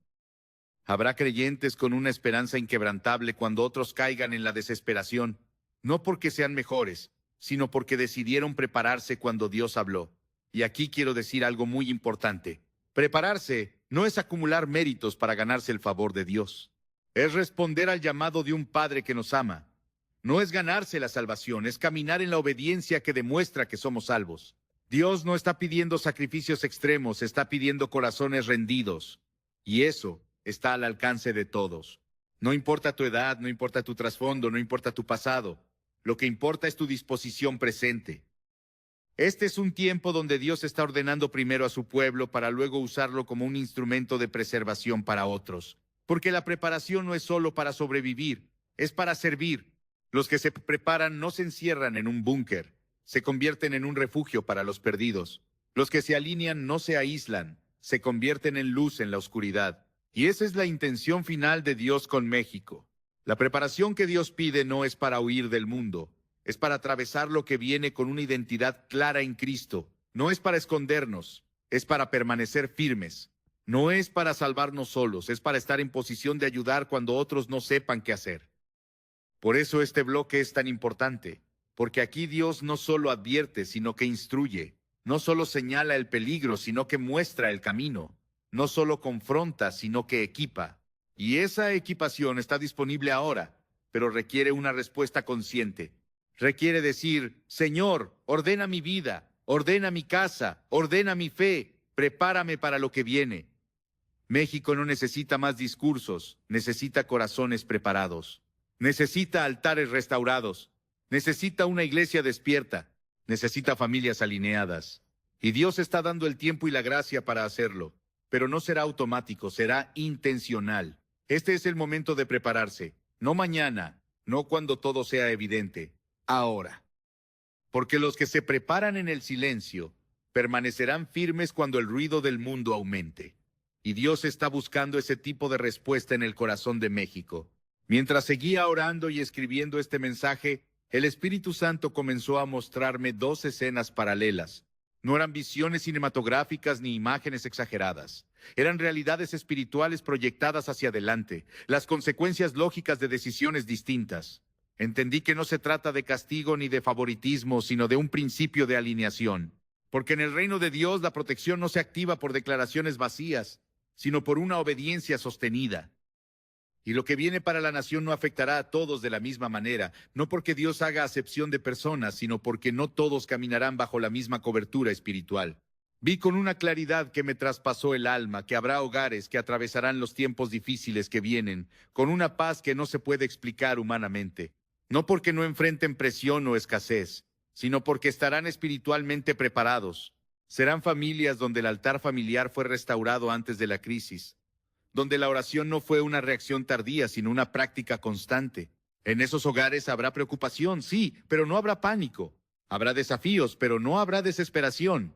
Habrá creyentes con una esperanza inquebrantable cuando otros caigan en la desesperación, no porque sean mejores, sino porque decidieron prepararse cuando Dios habló. Y aquí quiero decir algo muy importante. Prepararse no es acumular méritos para ganarse el favor de Dios. Es responder al llamado de un Padre que nos ama. No es ganarse la salvación, es caminar en la obediencia que demuestra que somos salvos. Dios no está pidiendo sacrificios extremos, está pidiendo corazones rendidos. Y eso está al alcance de todos. No importa tu edad, no importa tu trasfondo, no importa tu pasado. Lo que importa es tu disposición presente. Este es un tiempo donde Dios está ordenando primero a su pueblo para luego usarlo como un instrumento de preservación para otros. Porque la preparación no es solo para sobrevivir, es para servir. Los que se preparan no se encierran en un búnker, se convierten en un refugio para los perdidos. Los que se alinean no se aíslan, se convierten en luz en la oscuridad. Y esa es la intención final de Dios con México. La preparación que Dios pide no es para huir del mundo, es para atravesar lo que viene con una identidad clara en Cristo. No es para escondernos, es para permanecer firmes. No es para salvarnos solos, es para estar en posición de ayudar cuando otros no sepan qué hacer. Por eso este bloque es tan importante, porque aquí Dios no solo advierte, sino que instruye. No solo señala el peligro, sino que muestra el camino. No solo confronta, sino que equipa. Y esa equipación está disponible ahora, pero requiere una respuesta consciente. Requiere decir, Señor, ordena mi vida, ordena mi casa, ordena mi fe, prepárame para lo que viene. México no necesita más discursos, necesita corazones preparados. Necesita altares restaurados. Necesita una iglesia despierta. Necesita familias alineadas. Y Dios está dando el tiempo y la gracia para hacerlo. Pero no será automático, será intencional. Este es el momento de prepararse. No mañana, no cuando todo sea evidente. Ahora. Porque los que se preparan en el silencio permanecerán firmes cuando el ruido del mundo aumente. Y Dios está buscando ese tipo de respuesta en el corazón de México. Mientras seguía orando y escribiendo este mensaje, el Espíritu Santo comenzó a mostrarme dos escenas paralelas. No eran visiones cinematográficas ni imágenes exageradas. Eran realidades espirituales proyectadas hacia adelante, las consecuencias lógicas de decisiones distintas. Entendí que no se trata de castigo ni de favoritismo, sino de un principio de alineación. Porque en el reino de Dios la protección no se activa por declaraciones vacías, sino por una obediencia sostenida. Y lo que viene para la nación no afectará a todos de la misma manera, no porque Dios haga acepción de personas, sino porque no todos caminarán bajo la misma cobertura espiritual. Vi con una claridad que me traspasó el alma, que habrá hogares que atravesarán los tiempos difíciles que vienen, con una paz que no se puede explicar humanamente. No porque no enfrenten presión o escasez, sino porque estarán espiritualmente preparados. Serán familias donde el altar familiar fue restaurado antes de la crisis, donde la oración no fue una reacción tardía, sino una práctica constante. En esos hogares habrá preocupación, sí, pero no habrá pánico. Habrá desafíos, pero no habrá desesperación.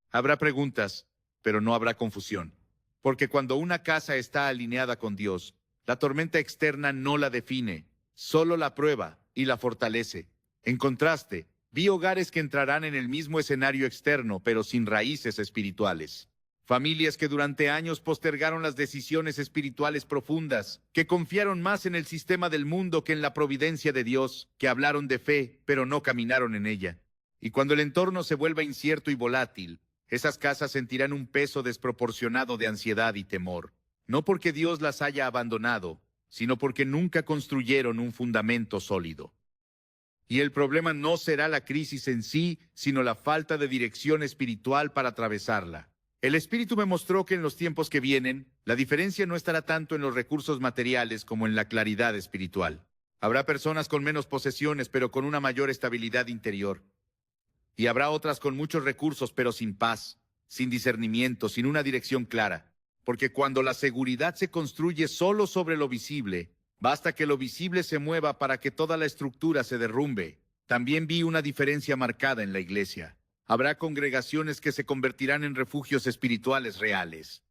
Habrá preguntas, pero no habrá confusión. Porque cuando una casa está alineada con Dios, la tormenta externa no la define, solo la prueba y la fortalece. En contraste, vi hogares que entrarán en el mismo escenario externo, pero sin raíces espirituales. Familias que durante años postergaron las decisiones espirituales profundas, que confiaron más en el sistema del mundo que en la providencia de Dios, que hablaron de fe, pero no caminaron en ella. Y cuando el entorno se vuelva incierto y volátil, Esas casas sentirán un peso desproporcionado de ansiedad y temor, no porque Dios las haya abandonado, sino porque nunca construyeron un fundamento sólido. Y el problema no será la crisis en sí, sino la falta de dirección espiritual para atravesarla. El Espíritu me mostró que en los tiempos que vienen, la diferencia no estará tanto en los recursos materiales como en la claridad espiritual. Habrá personas con menos posesiones, pero con una mayor estabilidad interior. Y habrá otras con muchos recursos, pero sin paz, sin discernimiento, sin una dirección clara. Porque cuando la seguridad se construye solo sobre lo visible, basta que lo visible se mueva para que toda la estructura se derrumbe. También vi una diferencia marcada en la iglesia. Habrá congregaciones que se convertirán en refugios espirituales reales.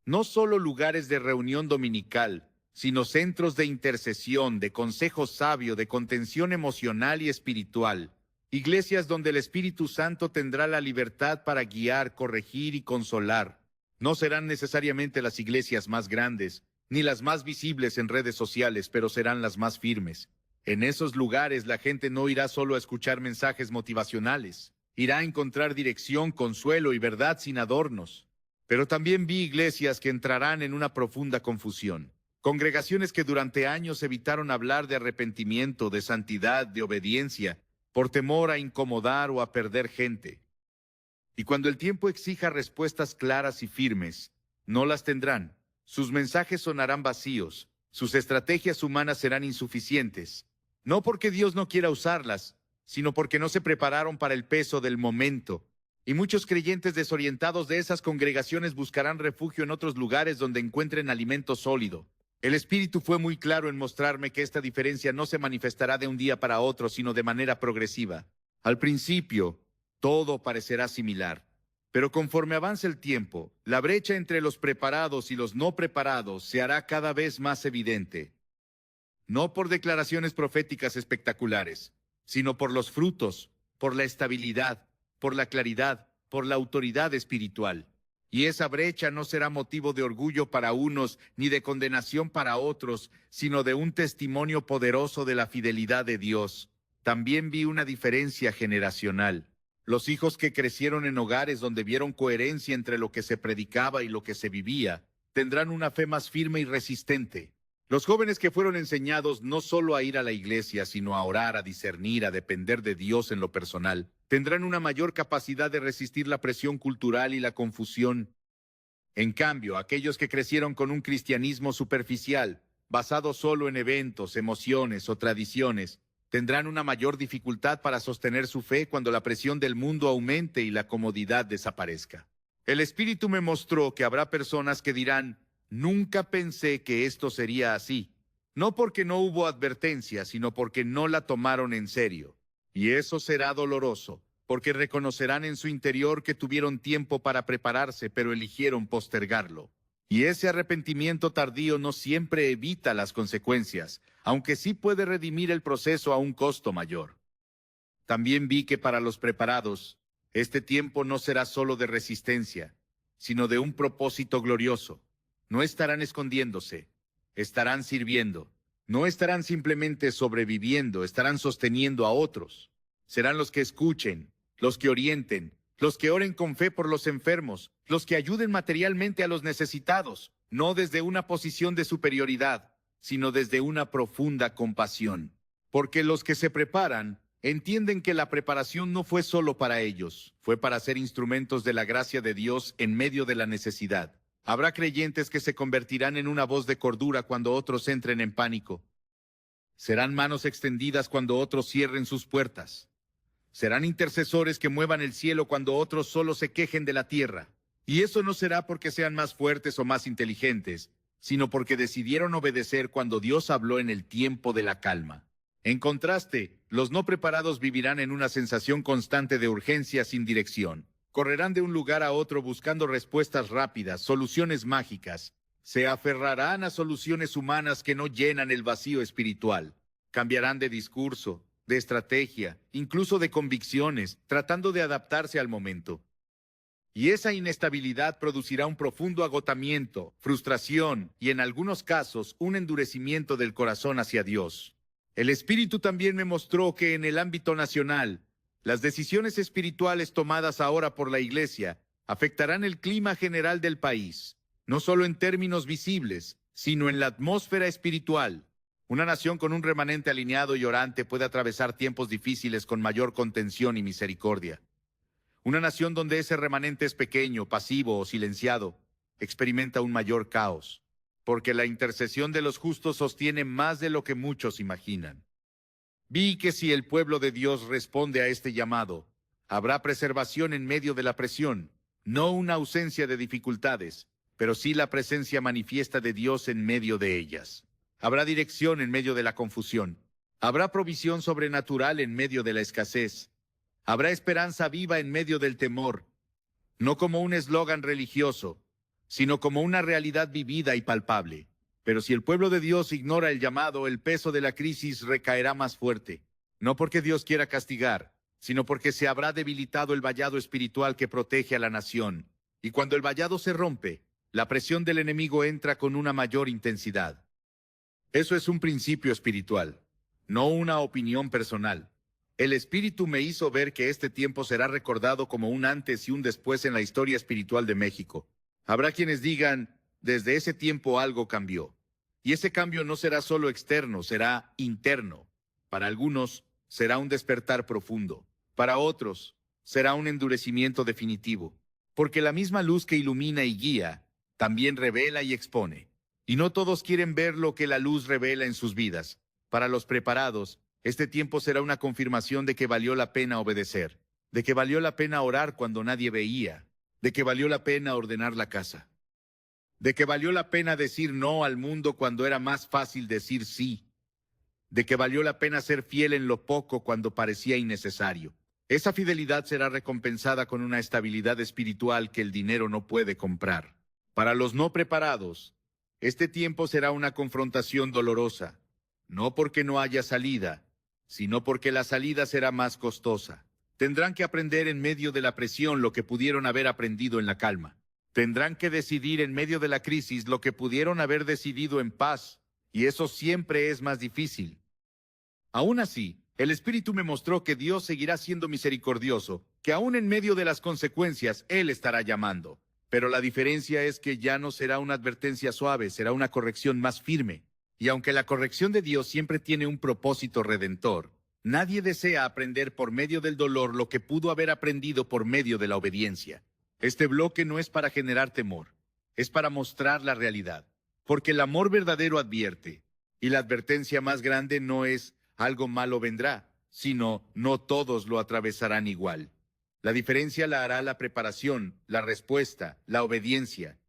No solo lugares de reunión dominical, sino centros de intercesión, de consejo sabio, de contención emocional y espiritual. Iglesias donde el Espíritu Santo tendrá la libertad para guiar, corregir y consolar. No serán necesariamente las iglesias más grandes, ni las más visibles en redes sociales, pero serán las más firmes. En esos lugares la gente no irá solo a escuchar mensajes motivacionales. Irá a encontrar dirección, consuelo y verdad sin adornos. Pero también vi iglesias que entrarán en una profunda confusión. Congregaciones que durante años evitaron hablar de arrepentimiento, de santidad, de obediencia, por temor a incomodar o a perder gente. Y cuando el tiempo exija respuestas claras y firmes, no las tendrán. Sus mensajes sonarán vacíos, sus estrategias humanas serán insuficientes. No porque Dios no quiera usarlas, sino porque no se prepararon para el peso del momento. Y muchos creyentes desorientados de esas congregaciones buscarán refugio en otros lugares donde encuentren alimento sólido. El Espíritu fue muy claro en mostrarme que esta diferencia no se manifestará de un día para otro, sino de manera progresiva. Al principio, todo parecerá similar. Pero conforme avance el tiempo, la brecha entre los preparados y los no preparados se hará cada vez más evidente. No por declaraciones proféticas espectaculares, sino por los frutos, por la estabilidad, por la claridad, por la autoridad espiritual. Y esa brecha no será motivo de orgullo para unos ni de condenación para otros, sino de un testimonio poderoso de la fidelidad de Dios. También vi una diferencia generacional. Los hijos que crecieron en hogares donde vieron coherencia entre lo que se predicaba y lo que se vivía, tendrán una fe más firme y resistente. Los jóvenes que fueron enseñados no solo a ir a la iglesia, sino a orar, a discernir, a depender de Dios en lo personal, tendrán una mayor capacidad de resistir la presión cultural y la confusión. En cambio, aquellos que crecieron con un cristianismo superficial, basado solo en eventos, emociones o tradiciones, tendrán una mayor dificultad para sostener su fe cuando la presión del mundo aumente y la comodidad desaparezca. El Espíritu me mostró que habrá personas que dirán: nunca pensé que esto sería así. No porque no hubo advertencia, sino porque no la tomaron en serio. Y eso será doloroso, porque reconocerán en su interior que tuvieron tiempo para prepararse, pero eligieron postergarlo. Y ese arrepentimiento tardío no siempre evita las consecuencias, aunque sí puede redimir el proceso a un costo mayor. También vi que para los preparados, este tiempo no será solo de resistencia, sino de un propósito glorioso. No estarán escondiéndose, estarán sirviendo. No estarán simplemente sobreviviendo, estarán sosteniendo a otros. Serán los que escuchen, los que orienten, los que oren con fe por los enfermos, los que ayuden materialmente a los necesitados, no desde una posición de superioridad, sino desde una profunda compasión. Porque los que se preparan entienden que la preparación no fue solo para ellos, fue para ser instrumentos de la gracia de Dios en medio de la necesidad. Habrá creyentes que se convertirán en una voz de cordura cuando otros entren en pánico. Serán manos extendidas cuando otros cierren sus puertas. Serán intercesores que muevan el cielo cuando otros solo se quejen de la tierra. Y eso no será porque sean más fuertes o más inteligentes, sino porque decidieron obedecer cuando Dios habló en el tiempo de la calma. En contraste, los no preparados vivirán en una sensación constante de urgencia sin dirección. Correrán de un lugar a otro buscando respuestas rápidas, soluciones mágicas. Se aferrarán a soluciones humanas que no llenan el vacío espiritual. Cambiarán de discurso, de estrategia, incluso de convicciones, tratando de adaptarse al momento. Y esa inestabilidad producirá un profundo agotamiento, frustración y, en algunos casos, un endurecimiento del corazón hacia Dios. El Espíritu también me mostró que en el ámbito nacional, Las decisiones espirituales tomadas ahora por la Iglesia afectarán el clima general del país, no solo en términos visibles, sino en la atmósfera espiritual. Una nación con un remanente alineado y orante puede atravesar tiempos difíciles con mayor contención y misericordia. Una nación donde ese remanente es pequeño, pasivo o silenciado, experimenta un mayor caos, porque la intercesión de los justos sostiene más de lo que muchos imaginan. Vi que si el pueblo de Dios responde a este llamado, habrá preservación en medio de la presión, no una ausencia de dificultades, pero sí la presencia manifiesta de Dios en medio de ellas. Habrá dirección en medio de la confusión. Habrá provisión sobrenatural en medio de la escasez. Habrá esperanza viva en medio del temor, no como un eslogan religioso, sino como una realidad vivida y palpable. Pero si el pueblo de Dios ignora el llamado, el peso de la crisis recaerá más fuerte. No porque Dios quiera castigar, sino porque se habrá debilitado el vallado espiritual que protege a la nación. Y cuando el vallado se rompe, la presión del enemigo entra con una mayor intensidad. Eso es un principio espiritual, no una opinión personal. El Espíritu me hizo ver que este tiempo será recordado como un antes y un después en la historia espiritual de México. Habrá quienes digan, desde ese tiempo algo cambió. Y ese cambio no será solo externo, será interno. Para algunos, será un despertar profundo. Para otros, será un endurecimiento definitivo. Porque la misma luz que ilumina y guía, también revela y expone. Y no todos quieren ver lo que la luz revela en sus vidas. Para los preparados, este tiempo será una confirmación de que valió la pena obedecer, de que valió la pena orar cuando nadie veía, de que valió la pena ordenar la casa, de que valió la pena decir no al mundo cuando era más fácil decir sí, de que valió la pena ser fiel en lo poco cuando parecía innecesario. Esa fidelidad será recompensada con una estabilidad espiritual que el dinero no puede comprar. Para los no preparados, este tiempo será una confrontación dolorosa, no porque no haya salida, sino porque la salida será más costosa. Tendrán que aprender en medio de la presión lo que pudieron haber aprendido en la calma. Tendrán que decidir en medio de la crisis lo que pudieron haber decidido en paz, y eso siempre es más difícil. Aún así, el Espíritu me mostró que Dios seguirá siendo misericordioso, que aún en medio de las consecuencias, Él estará llamando. Pero la diferencia es que ya no será una advertencia suave, será una corrección más firme. Y aunque la corrección de Dios siempre tiene un propósito redentor, nadie desea aprender por medio del dolor lo que pudo haber aprendido por medio de la obediencia. Este bloque no es para generar temor, es para mostrar la realidad. Porque el amor verdadero advierte, y la advertencia más grande no es algo malo vendrá, sino no todos lo atravesarán igual. La diferencia la hará la preparación, la respuesta, la obediencia.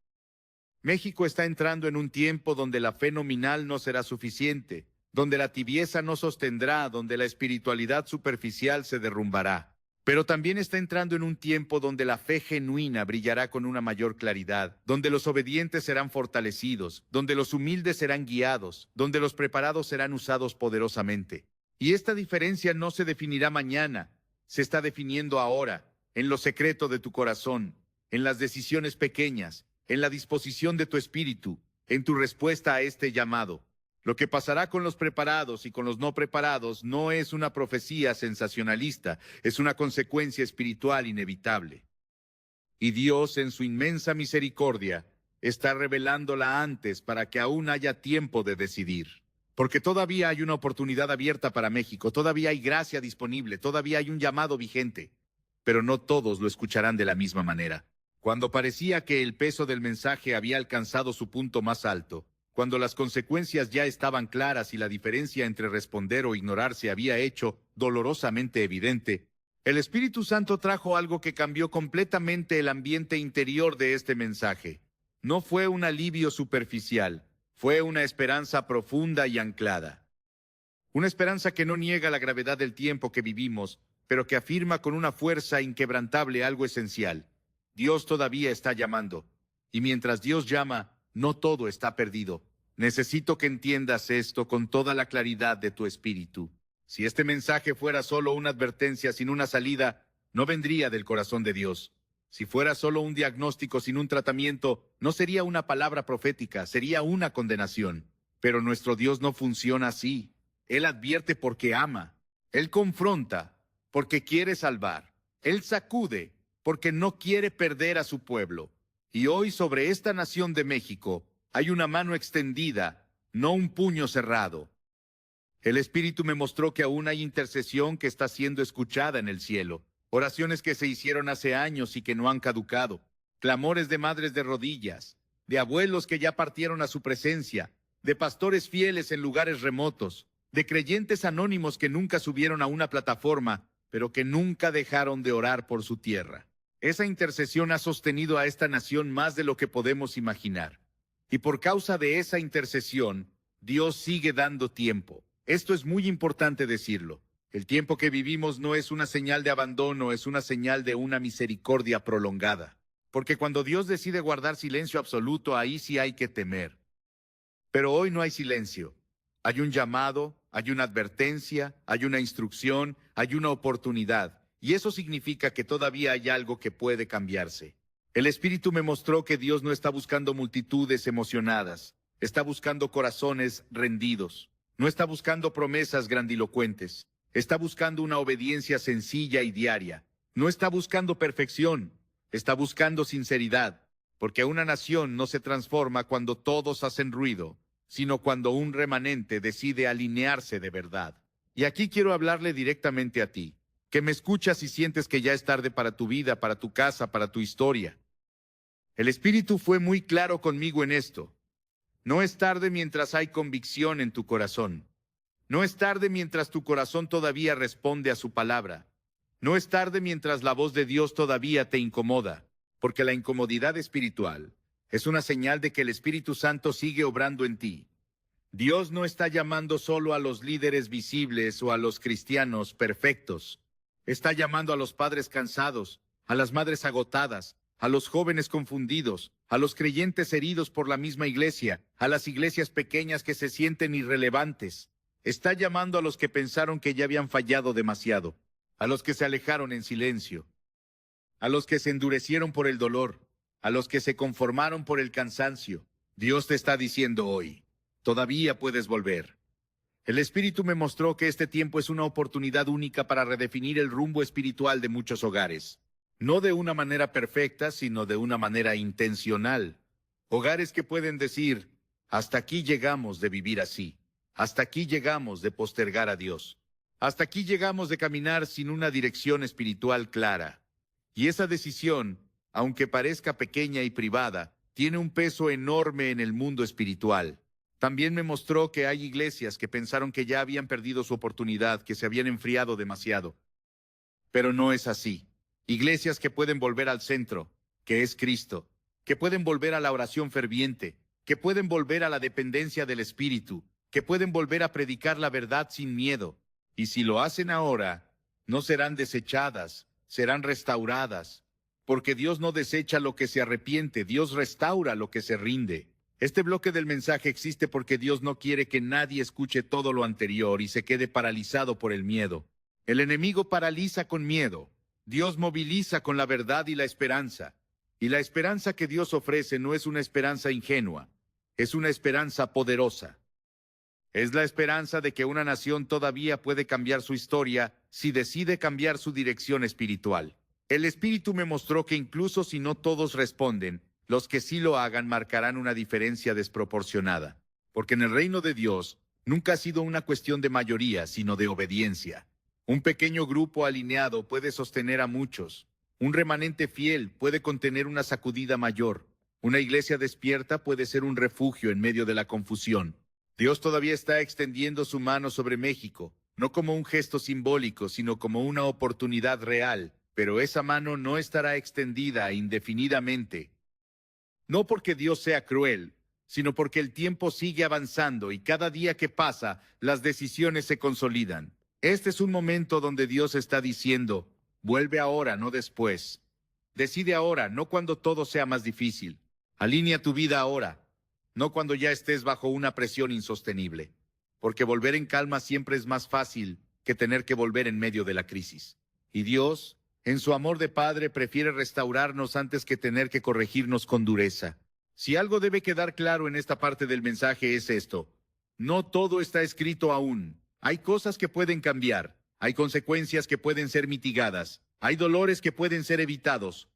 México está entrando en un tiempo donde la fe nominal no será suficiente, donde la tibieza no sostendrá, donde la espiritualidad superficial se derrumbará. Pero también está entrando en un tiempo donde la fe genuina brillará con una mayor claridad, donde los obedientes serán fortalecidos, donde los humildes serán guiados, donde los preparados serán usados poderosamente. Y esta diferencia no se definirá mañana, se está definiendo ahora, en lo secreto de tu corazón, en las decisiones pequeñas, en la disposición de tu espíritu, en tu respuesta a este llamado. Lo que pasará con los preparados y con los no preparados no es una profecía sensacionalista, es una consecuencia espiritual inevitable. Y Dios, en su inmensa misericordia, está revelándola antes para que aún haya tiempo de decidir. Porque todavía hay una oportunidad abierta para México, todavía hay gracia disponible, todavía hay un llamado vigente. Pero no todos lo escucharán de la misma manera. Cuando parecía que el peso del mensaje había alcanzado su punto más alto, cuando las consecuencias ya estaban claras y la diferencia entre responder o ignorar se había hecho dolorosamente evidente, el Espíritu Santo trajo algo que cambió completamente el ambiente interior de este mensaje. No fue un alivio superficial, fue una esperanza profunda y anclada. Una esperanza que no niega la gravedad del tiempo que vivimos, pero que afirma con una fuerza inquebrantable algo esencial. Dios todavía está llamando, y mientras Dios llama, no todo está perdido. Necesito que entiendas esto con toda la claridad de tu espíritu. Si este mensaje fuera solo una advertencia sin una salida, no vendría del corazón de Dios. Si fuera solo un diagnóstico sin un tratamiento, no sería una palabra profética, sería una condenación. Pero nuestro Dios no funciona así. Él advierte porque ama. Él confronta, porque quiere salvar. Él sacude, porque no quiere perder a su pueblo. Y hoy sobre esta nación de México hay una mano extendida, no un puño cerrado. El Espíritu me mostró que aún hay intercesión que está siendo escuchada en el cielo. Oraciones que se hicieron hace años y que no han caducado. Clamores de madres de rodillas, de abuelos que ya partieron a su presencia, de pastores fieles en lugares remotos, de creyentes anónimos que nunca subieron a una plataforma, pero que nunca dejaron de orar por su tierra. Esa intercesión ha sostenido a esta nación más de lo que podemos imaginar. Y por causa de esa intercesión, Dios sigue dando tiempo. Esto es muy importante decirlo. El tiempo que vivimos no es una señal de abandono, es una señal de una misericordia prolongada. Porque cuando Dios decide guardar silencio absoluto, ahí sí hay que temer. Pero hoy no hay silencio. Hay un llamado, hay una advertencia, hay una instrucción, hay una oportunidad. Y eso significa que todavía hay algo que puede cambiarse. El Espíritu me mostró que Dios no está buscando multitudes emocionadas. Está buscando corazones rendidos. No está buscando promesas grandilocuentes. Está buscando una obediencia sencilla y diaria. No está buscando perfección. Está buscando sinceridad. Porque una nación no se transforma cuando todos hacen ruido, sino cuando un remanente decide alinearse de verdad. Y aquí quiero hablarle directamente a ti, que me escuchas y sientes que ya es tarde para tu vida, para tu casa, para tu historia. El Espíritu fue muy claro conmigo en esto. No es tarde mientras hay convicción en tu corazón. No es tarde mientras tu corazón todavía responde a su palabra. No es tarde mientras la voz de Dios todavía te incomoda, porque la incomodidad espiritual es una señal de que el Espíritu Santo sigue obrando en ti. Dios no está llamando solo a los líderes visibles o a los cristianos perfectos. Está llamando a los padres cansados, a las madres agotadas, a los jóvenes confundidos, a los creyentes heridos por la misma iglesia, a las iglesias pequeñas que se sienten irrelevantes. Está llamando a los que pensaron que ya habían fallado demasiado, a los que se alejaron en silencio, a los que se endurecieron por el dolor, a los que se conformaron por el cansancio. Dios te está diciendo hoy, todavía puedes volver. El Espíritu me mostró que este tiempo es una oportunidad única para redefinir el rumbo espiritual de muchos hogares. No de una manera perfecta, sino de una manera intencional. Hogares que pueden decir, hasta aquí llegamos de vivir así. Hasta aquí llegamos de postergar a Dios. Hasta aquí llegamos de caminar sin una dirección espiritual clara. Y esa decisión, aunque parezca pequeña y privada, tiene un peso enorme en el mundo espiritual. También me mostró que hay iglesias que pensaron que ya habían perdido su oportunidad, que se habían enfriado demasiado. Pero no es así. Iglesias que pueden volver al centro, que es Cristo, que pueden volver a la oración ferviente, que pueden volver a la dependencia del Espíritu, que pueden volver a predicar la verdad sin miedo. Y si lo hacen ahora, no serán desechadas, serán restauradas. Porque Dios no desecha lo que se arrepiente, Dios restaura lo que se rinde. Este bloque del mensaje existe porque Dios no quiere que nadie escuche todo lo anterior y se quede paralizado por el miedo. El enemigo paraliza con miedo. Dios moviliza con la verdad y la esperanza. Y la esperanza que Dios ofrece no es una esperanza ingenua, es una esperanza poderosa. Es la esperanza de que una nación todavía puede cambiar su historia si decide cambiar su dirección espiritual. El Espíritu me mostró que incluso si no todos responden, los que sí lo hagan marcarán una diferencia desproporcionada. Porque en el reino de Dios nunca ha sido una cuestión de mayoría, sino de obediencia. Un pequeño grupo alineado puede sostener a muchos. Un remanente fiel puede contener una sacudida mayor. Una iglesia despierta puede ser un refugio en medio de la confusión. Dios todavía está extendiendo su mano sobre México, no como un gesto simbólico, sino como una oportunidad real. Pero esa mano no estará extendida indefinidamente. No porque Dios sea cruel, sino porque el tiempo sigue avanzando y cada día que pasa, las decisiones se consolidan. Este es un momento donde Dios está diciendo, vuelve ahora, no después. Decide ahora, no cuando todo sea más difícil. Alinea tu vida ahora, no cuando ya estés bajo una presión insostenible. Porque volver en calma siempre es más fácil que tener que volver en medio de la crisis. Y Dios, en su amor de Padre, prefiere restaurarnos antes que tener que corregirnos con dureza. Si algo debe quedar claro en esta parte del mensaje es esto. No todo está escrito aún. Hay cosas que pueden cambiar. Hay consecuencias que pueden ser mitigadas. Hay dolores que pueden ser evitados.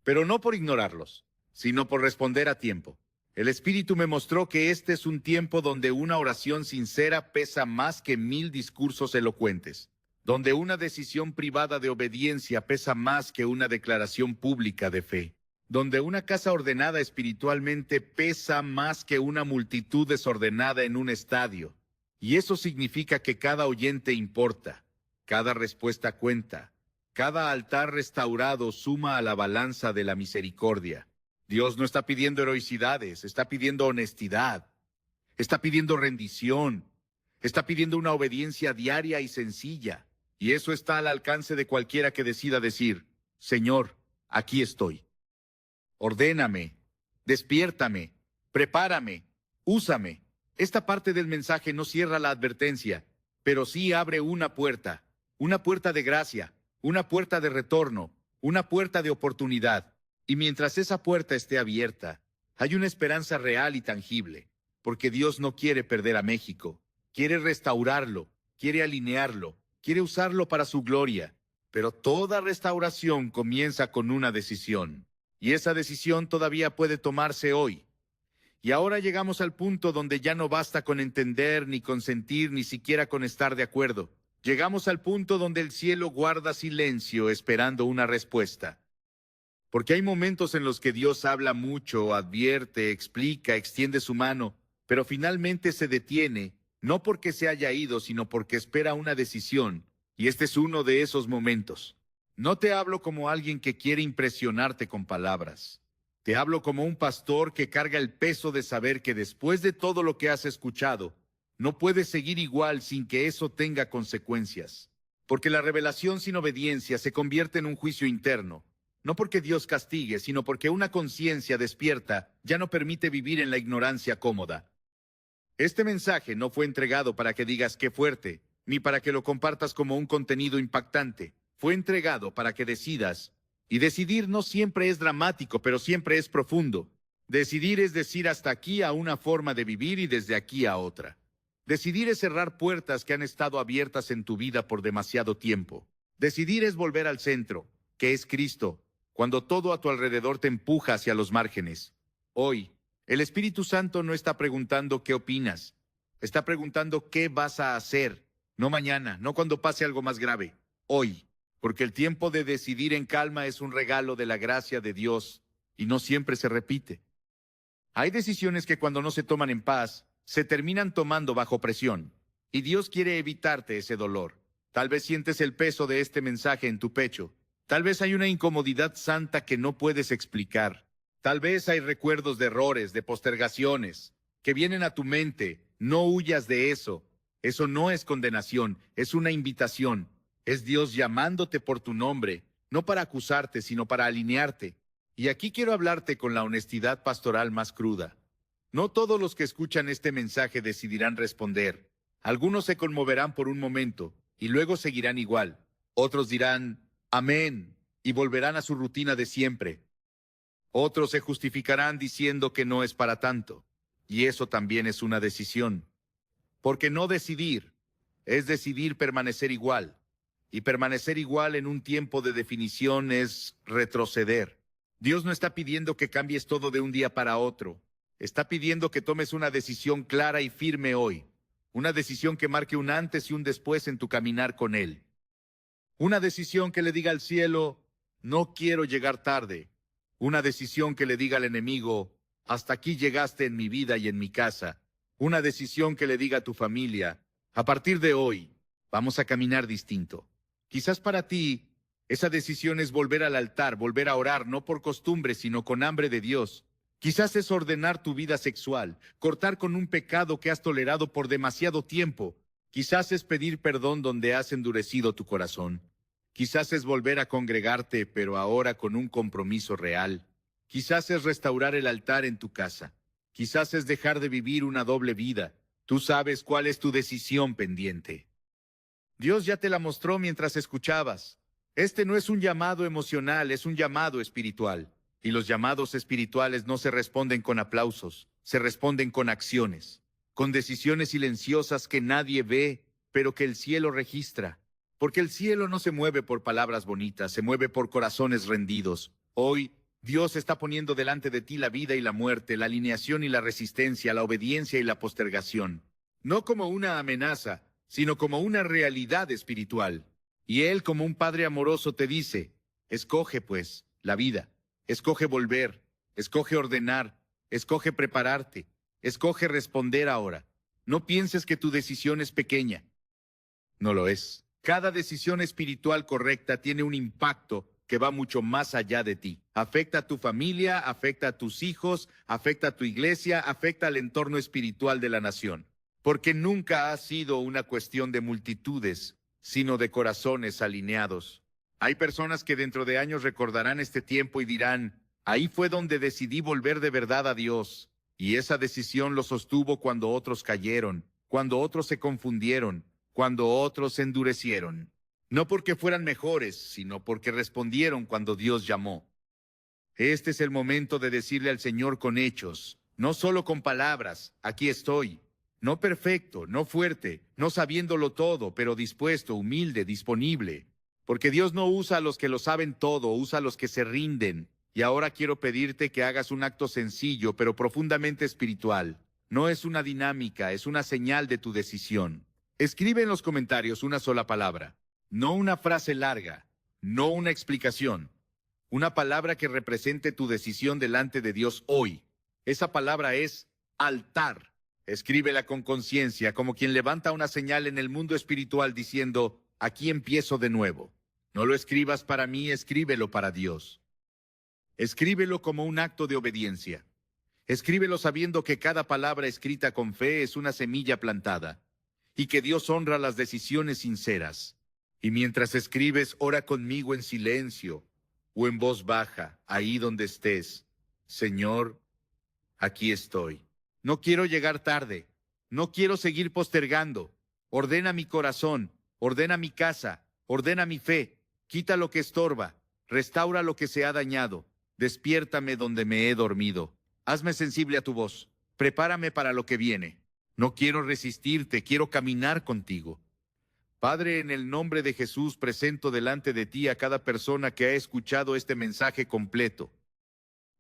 Pero no por ignorarlos, sino por responder a tiempo. El Espíritu me mostró que este es un tiempo donde una oración sincera pesa más que 1000 discursos elocuentes, donde una decisión privada de obediencia pesa más que una declaración pública de fe, donde una casa ordenada espiritualmente pesa más que una multitud desordenada en un estadio. Y eso significa que cada oyente importa, cada respuesta cuenta, cada altar restaurado suma a la balanza de la misericordia. Dios no está pidiendo heroicidades, está pidiendo honestidad, está pidiendo rendición, está pidiendo una obediencia diaria y sencilla. Y eso está al alcance de cualquiera que decida decir: Señor, aquí estoy. Ordéname, despiértame, prepárame, úsame. Esta parte del mensaje no cierra la advertencia, pero sí abre una puerta de gracia, una puerta de retorno, una puerta de oportunidad. Y mientras esa puerta esté abierta, hay una esperanza real y tangible, porque Dios no quiere perder a México, quiere restaurarlo, quiere alinearlo, quiere usarlo para su gloria. Pero toda restauración comienza con una decisión, y esa decisión todavía puede tomarse hoy. Y ahora llegamos al punto donde ya no basta con entender, ni consentir, ni siquiera con estar de acuerdo. Llegamos al punto donde el cielo guarda silencio esperando una respuesta. Porque hay momentos en los que Dios habla mucho, advierte, explica, extiende su mano, pero finalmente se detiene, no porque se haya ido, sino porque espera una decisión, y este es uno de esos momentos. No te hablo como alguien que quiere impresionarte con palabras. Te hablo como un pastor que carga el peso de saber que después de todo lo que has escuchado, no puedes seguir igual sin que eso tenga consecuencias. Porque la revelación sin obediencia se convierte en un juicio interno. No porque Dios castigue, sino porque una conciencia despierta ya no permite vivir en la ignorancia cómoda. Este mensaje no fue entregado para que digas qué fuerte, ni para que lo compartas como un contenido impactante. Fue entregado para que decidas. Y decidir no siempre es dramático, pero siempre es profundo. Decidir es decir hasta aquí a una forma de vivir y desde aquí a otra. Decidir es cerrar puertas que han estado abiertas en tu vida por demasiado tiempo. Decidir es volver al centro, que es Cristo, cuando todo a tu alrededor te empuja hacia los márgenes. Hoy, el Espíritu Santo no está preguntando qué opinas, está preguntando qué vas a hacer, no mañana, no cuando pase algo más grave, hoy, porque el tiempo de decidir en calma es un regalo de la gracia de Dios y no siempre se repite. Hay decisiones que cuando no se toman en paz, se terminan tomando bajo presión, y Dios quiere evitarte ese dolor. Tal vez sientes el peso de este mensaje en tu pecho. Tal vez hay una incomodidad santa que no puedes explicar. Tal vez hay recuerdos de errores, de postergaciones, que vienen a tu mente. No huyas de eso. Eso no es condenación, es una invitación. Es Dios llamándote por tu nombre, no para acusarte, sino para alinearte. Y aquí quiero hablarte con la honestidad pastoral más cruda. No todos los que escuchan este mensaje decidirán responder. Algunos se conmoverán por un momento, y luego seguirán igual. Otros dirán amén, y volverán a su rutina de siempre. Otros se justificarán diciendo que no es para tanto, y eso también es una decisión. Porque no decidir es decidir permanecer igual, y permanecer igual en un tiempo de definición es retroceder. Dios no está pidiendo que cambies todo de un día para otro. Está pidiendo que tomes una decisión clara y firme hoy, una decisión que marque un antes y un después en tu caminar con Él. Una decisión que le diga al cielo, no quiero llegar tarde. Una decisión que le diga al enemigo, hasta aquí llegaste en mi vida y en mi casa. Una decisión que le diga a tu familia, a partir de hoy, vamos a caminar distinto. Quizás para ti, esa decisión es volver al altar, volver a orar, no por costumbre, sino con hambre de Dios. Quizás es ordenar tu vida sexual, cortar con un pecado que has tolerado por demasiado tiempo. Quizás es pedir perdón donde has endurecido tu corazón. Quizás es volver a congregarte, pero ahora con un compromiso real. Quizás es restaurar el altar en tu casa. Quizás es dejar de vivir una doble vida. Tú sabes cuál es tu decisión pendiente. Dios ya te la mostró mientras escuchabas. Este no es un llamado emocional, es un llamado espiritual. Y los llamados espirituales no se responden con aplausos, se responden con acciones, con decisiones silenciosas que nadie ve, pero que el cielo registra. Porque el cielo no se mueve por palabras bonitas, se mueve por corazones rendidos. Hoy, Dios está poniendo delante de ti la vida y la muerte, la alineación y la resistencia, la obediencia y la postergación. No como una amenaza, sino como una realidad espiritual. Y Él, como un padre amoroso, te dice, escoge, pues, la vida. Escoge volver, escoge ordenar, escoge prepararte, escoge responder ahora. No pienses que tu decisión es pequeña. No lo es. Cada decisión espiritual correcta tiene un impacto que va mucho más allá de ti. Afecta a tu familia, afecta a tus hijos, afecta a tu iglesia, afecta al entorno espiritual de la nación. Porque nunca ha sido una cuestión de multitudes, sino de corazones alineados. Hay personas que dentro de años recordarán este tiempo y dirán, ahí fue donde decidí volver de verdad a Dios. Y esa decisión lo sostuvo cuando otros cayeron, cuando otros se confundieron, cuando otros se endurecieron. No porque fueran mejores, sino porque respondieron cuando Dios llamó. Este es el momento de decirle al Señor con hechos, no solo con palabras, aquí estoy. No perfecto, no fuerte, no sabiéndolo todo, pero dispuesto, humilde, disponible. Porque Dios no usa a los que lo saben todo, usa a los que se rinden. Y ahora quiero pedirte que hagas un acto sencillo, pero profundamente espiritual. No es una dinámica, es una señal de tu decisión. Escribe en los comentarios una sola palabra. No una frase larga, no una explicación. Una palabra que represente tu decisión delante de Dios hoy. Esa palabra es altar. Escríbela con conciencia, como quien levanta una señal en el mundo espiritual diciendo, aquí empiezo de nuevo. No lo escribas para mí, escríbelo para Dios. Escríbelo como un acto de obediencia. Escríbelo sabiendo que cada palabra escrita con fe es una semilla plantada y que Dios honra las decisiones sinceras. Y mientras escribes, ora conmigo en silencio o en voz baja, ahí donde estés. Señor, aquí estoy. No quiero llegar tarde. No quiero seguir postergando. Ordena mi corazón, ordena mi casa, ordena mi fe. Quita lo que estorba, restaura lo que se ha dañado. Despiértame donde me he dormido. Hazme sensible a tu voz. Prepárame para lo que viene. No quiero resistirte, quiero caminar contigo. Padre, en el nombre de Jesús presento delante de ti a cada persona que ha escuchado este mensaje completo.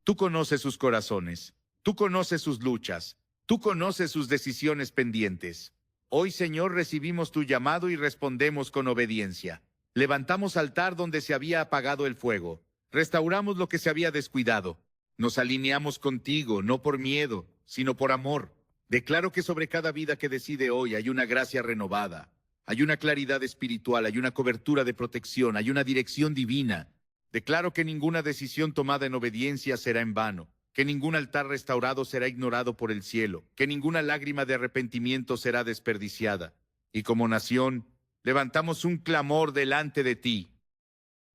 Tú conoces sus corazones, tú conoces sus luchas, tú conoces sus decisiones pendientes. Hoy, Señor, recibimos tu llamado y respondemos con obediencia. Levantamos altar donde se había apagado el fuego. Restauramos lo que se había descuidado. Nos alineamos contigo, no por miedo, sino por amor. Declaro que sobre cada vida que decide hoy hay una gracia renovada. Hay una claridad espiritual, hay una cobertura de protección, hay una dirección divina. Declaro que ninguna decisión tomada en obediencia será en vano, que ningún altar restaurado será ignorado por el cielo, que ninguna lágrima de arrepentimiento será desperdiciada. Y como nación, levantamos un clamor delante de ti.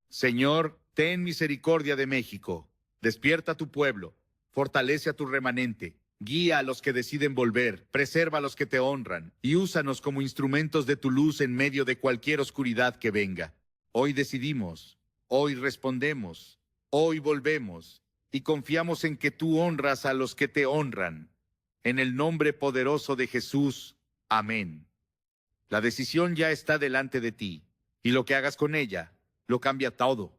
Señor, ten misericordia de México. Despierta a tu pueblo, fortalece a tu remanente. Guía a los que deciden volver, preserva a los que te honran, y úsanos como instrumentos de tu luz en medio de cualquier oscuridad que venga. Hoy decidimos, hoy respondemos, hoy volvemos, y confiamos en que tú honras a los que te honran. En el nombre poderoso de Jesús. Amén. La decisión ya está delante de ti, y lo que hagas con ella, lo cambia todo.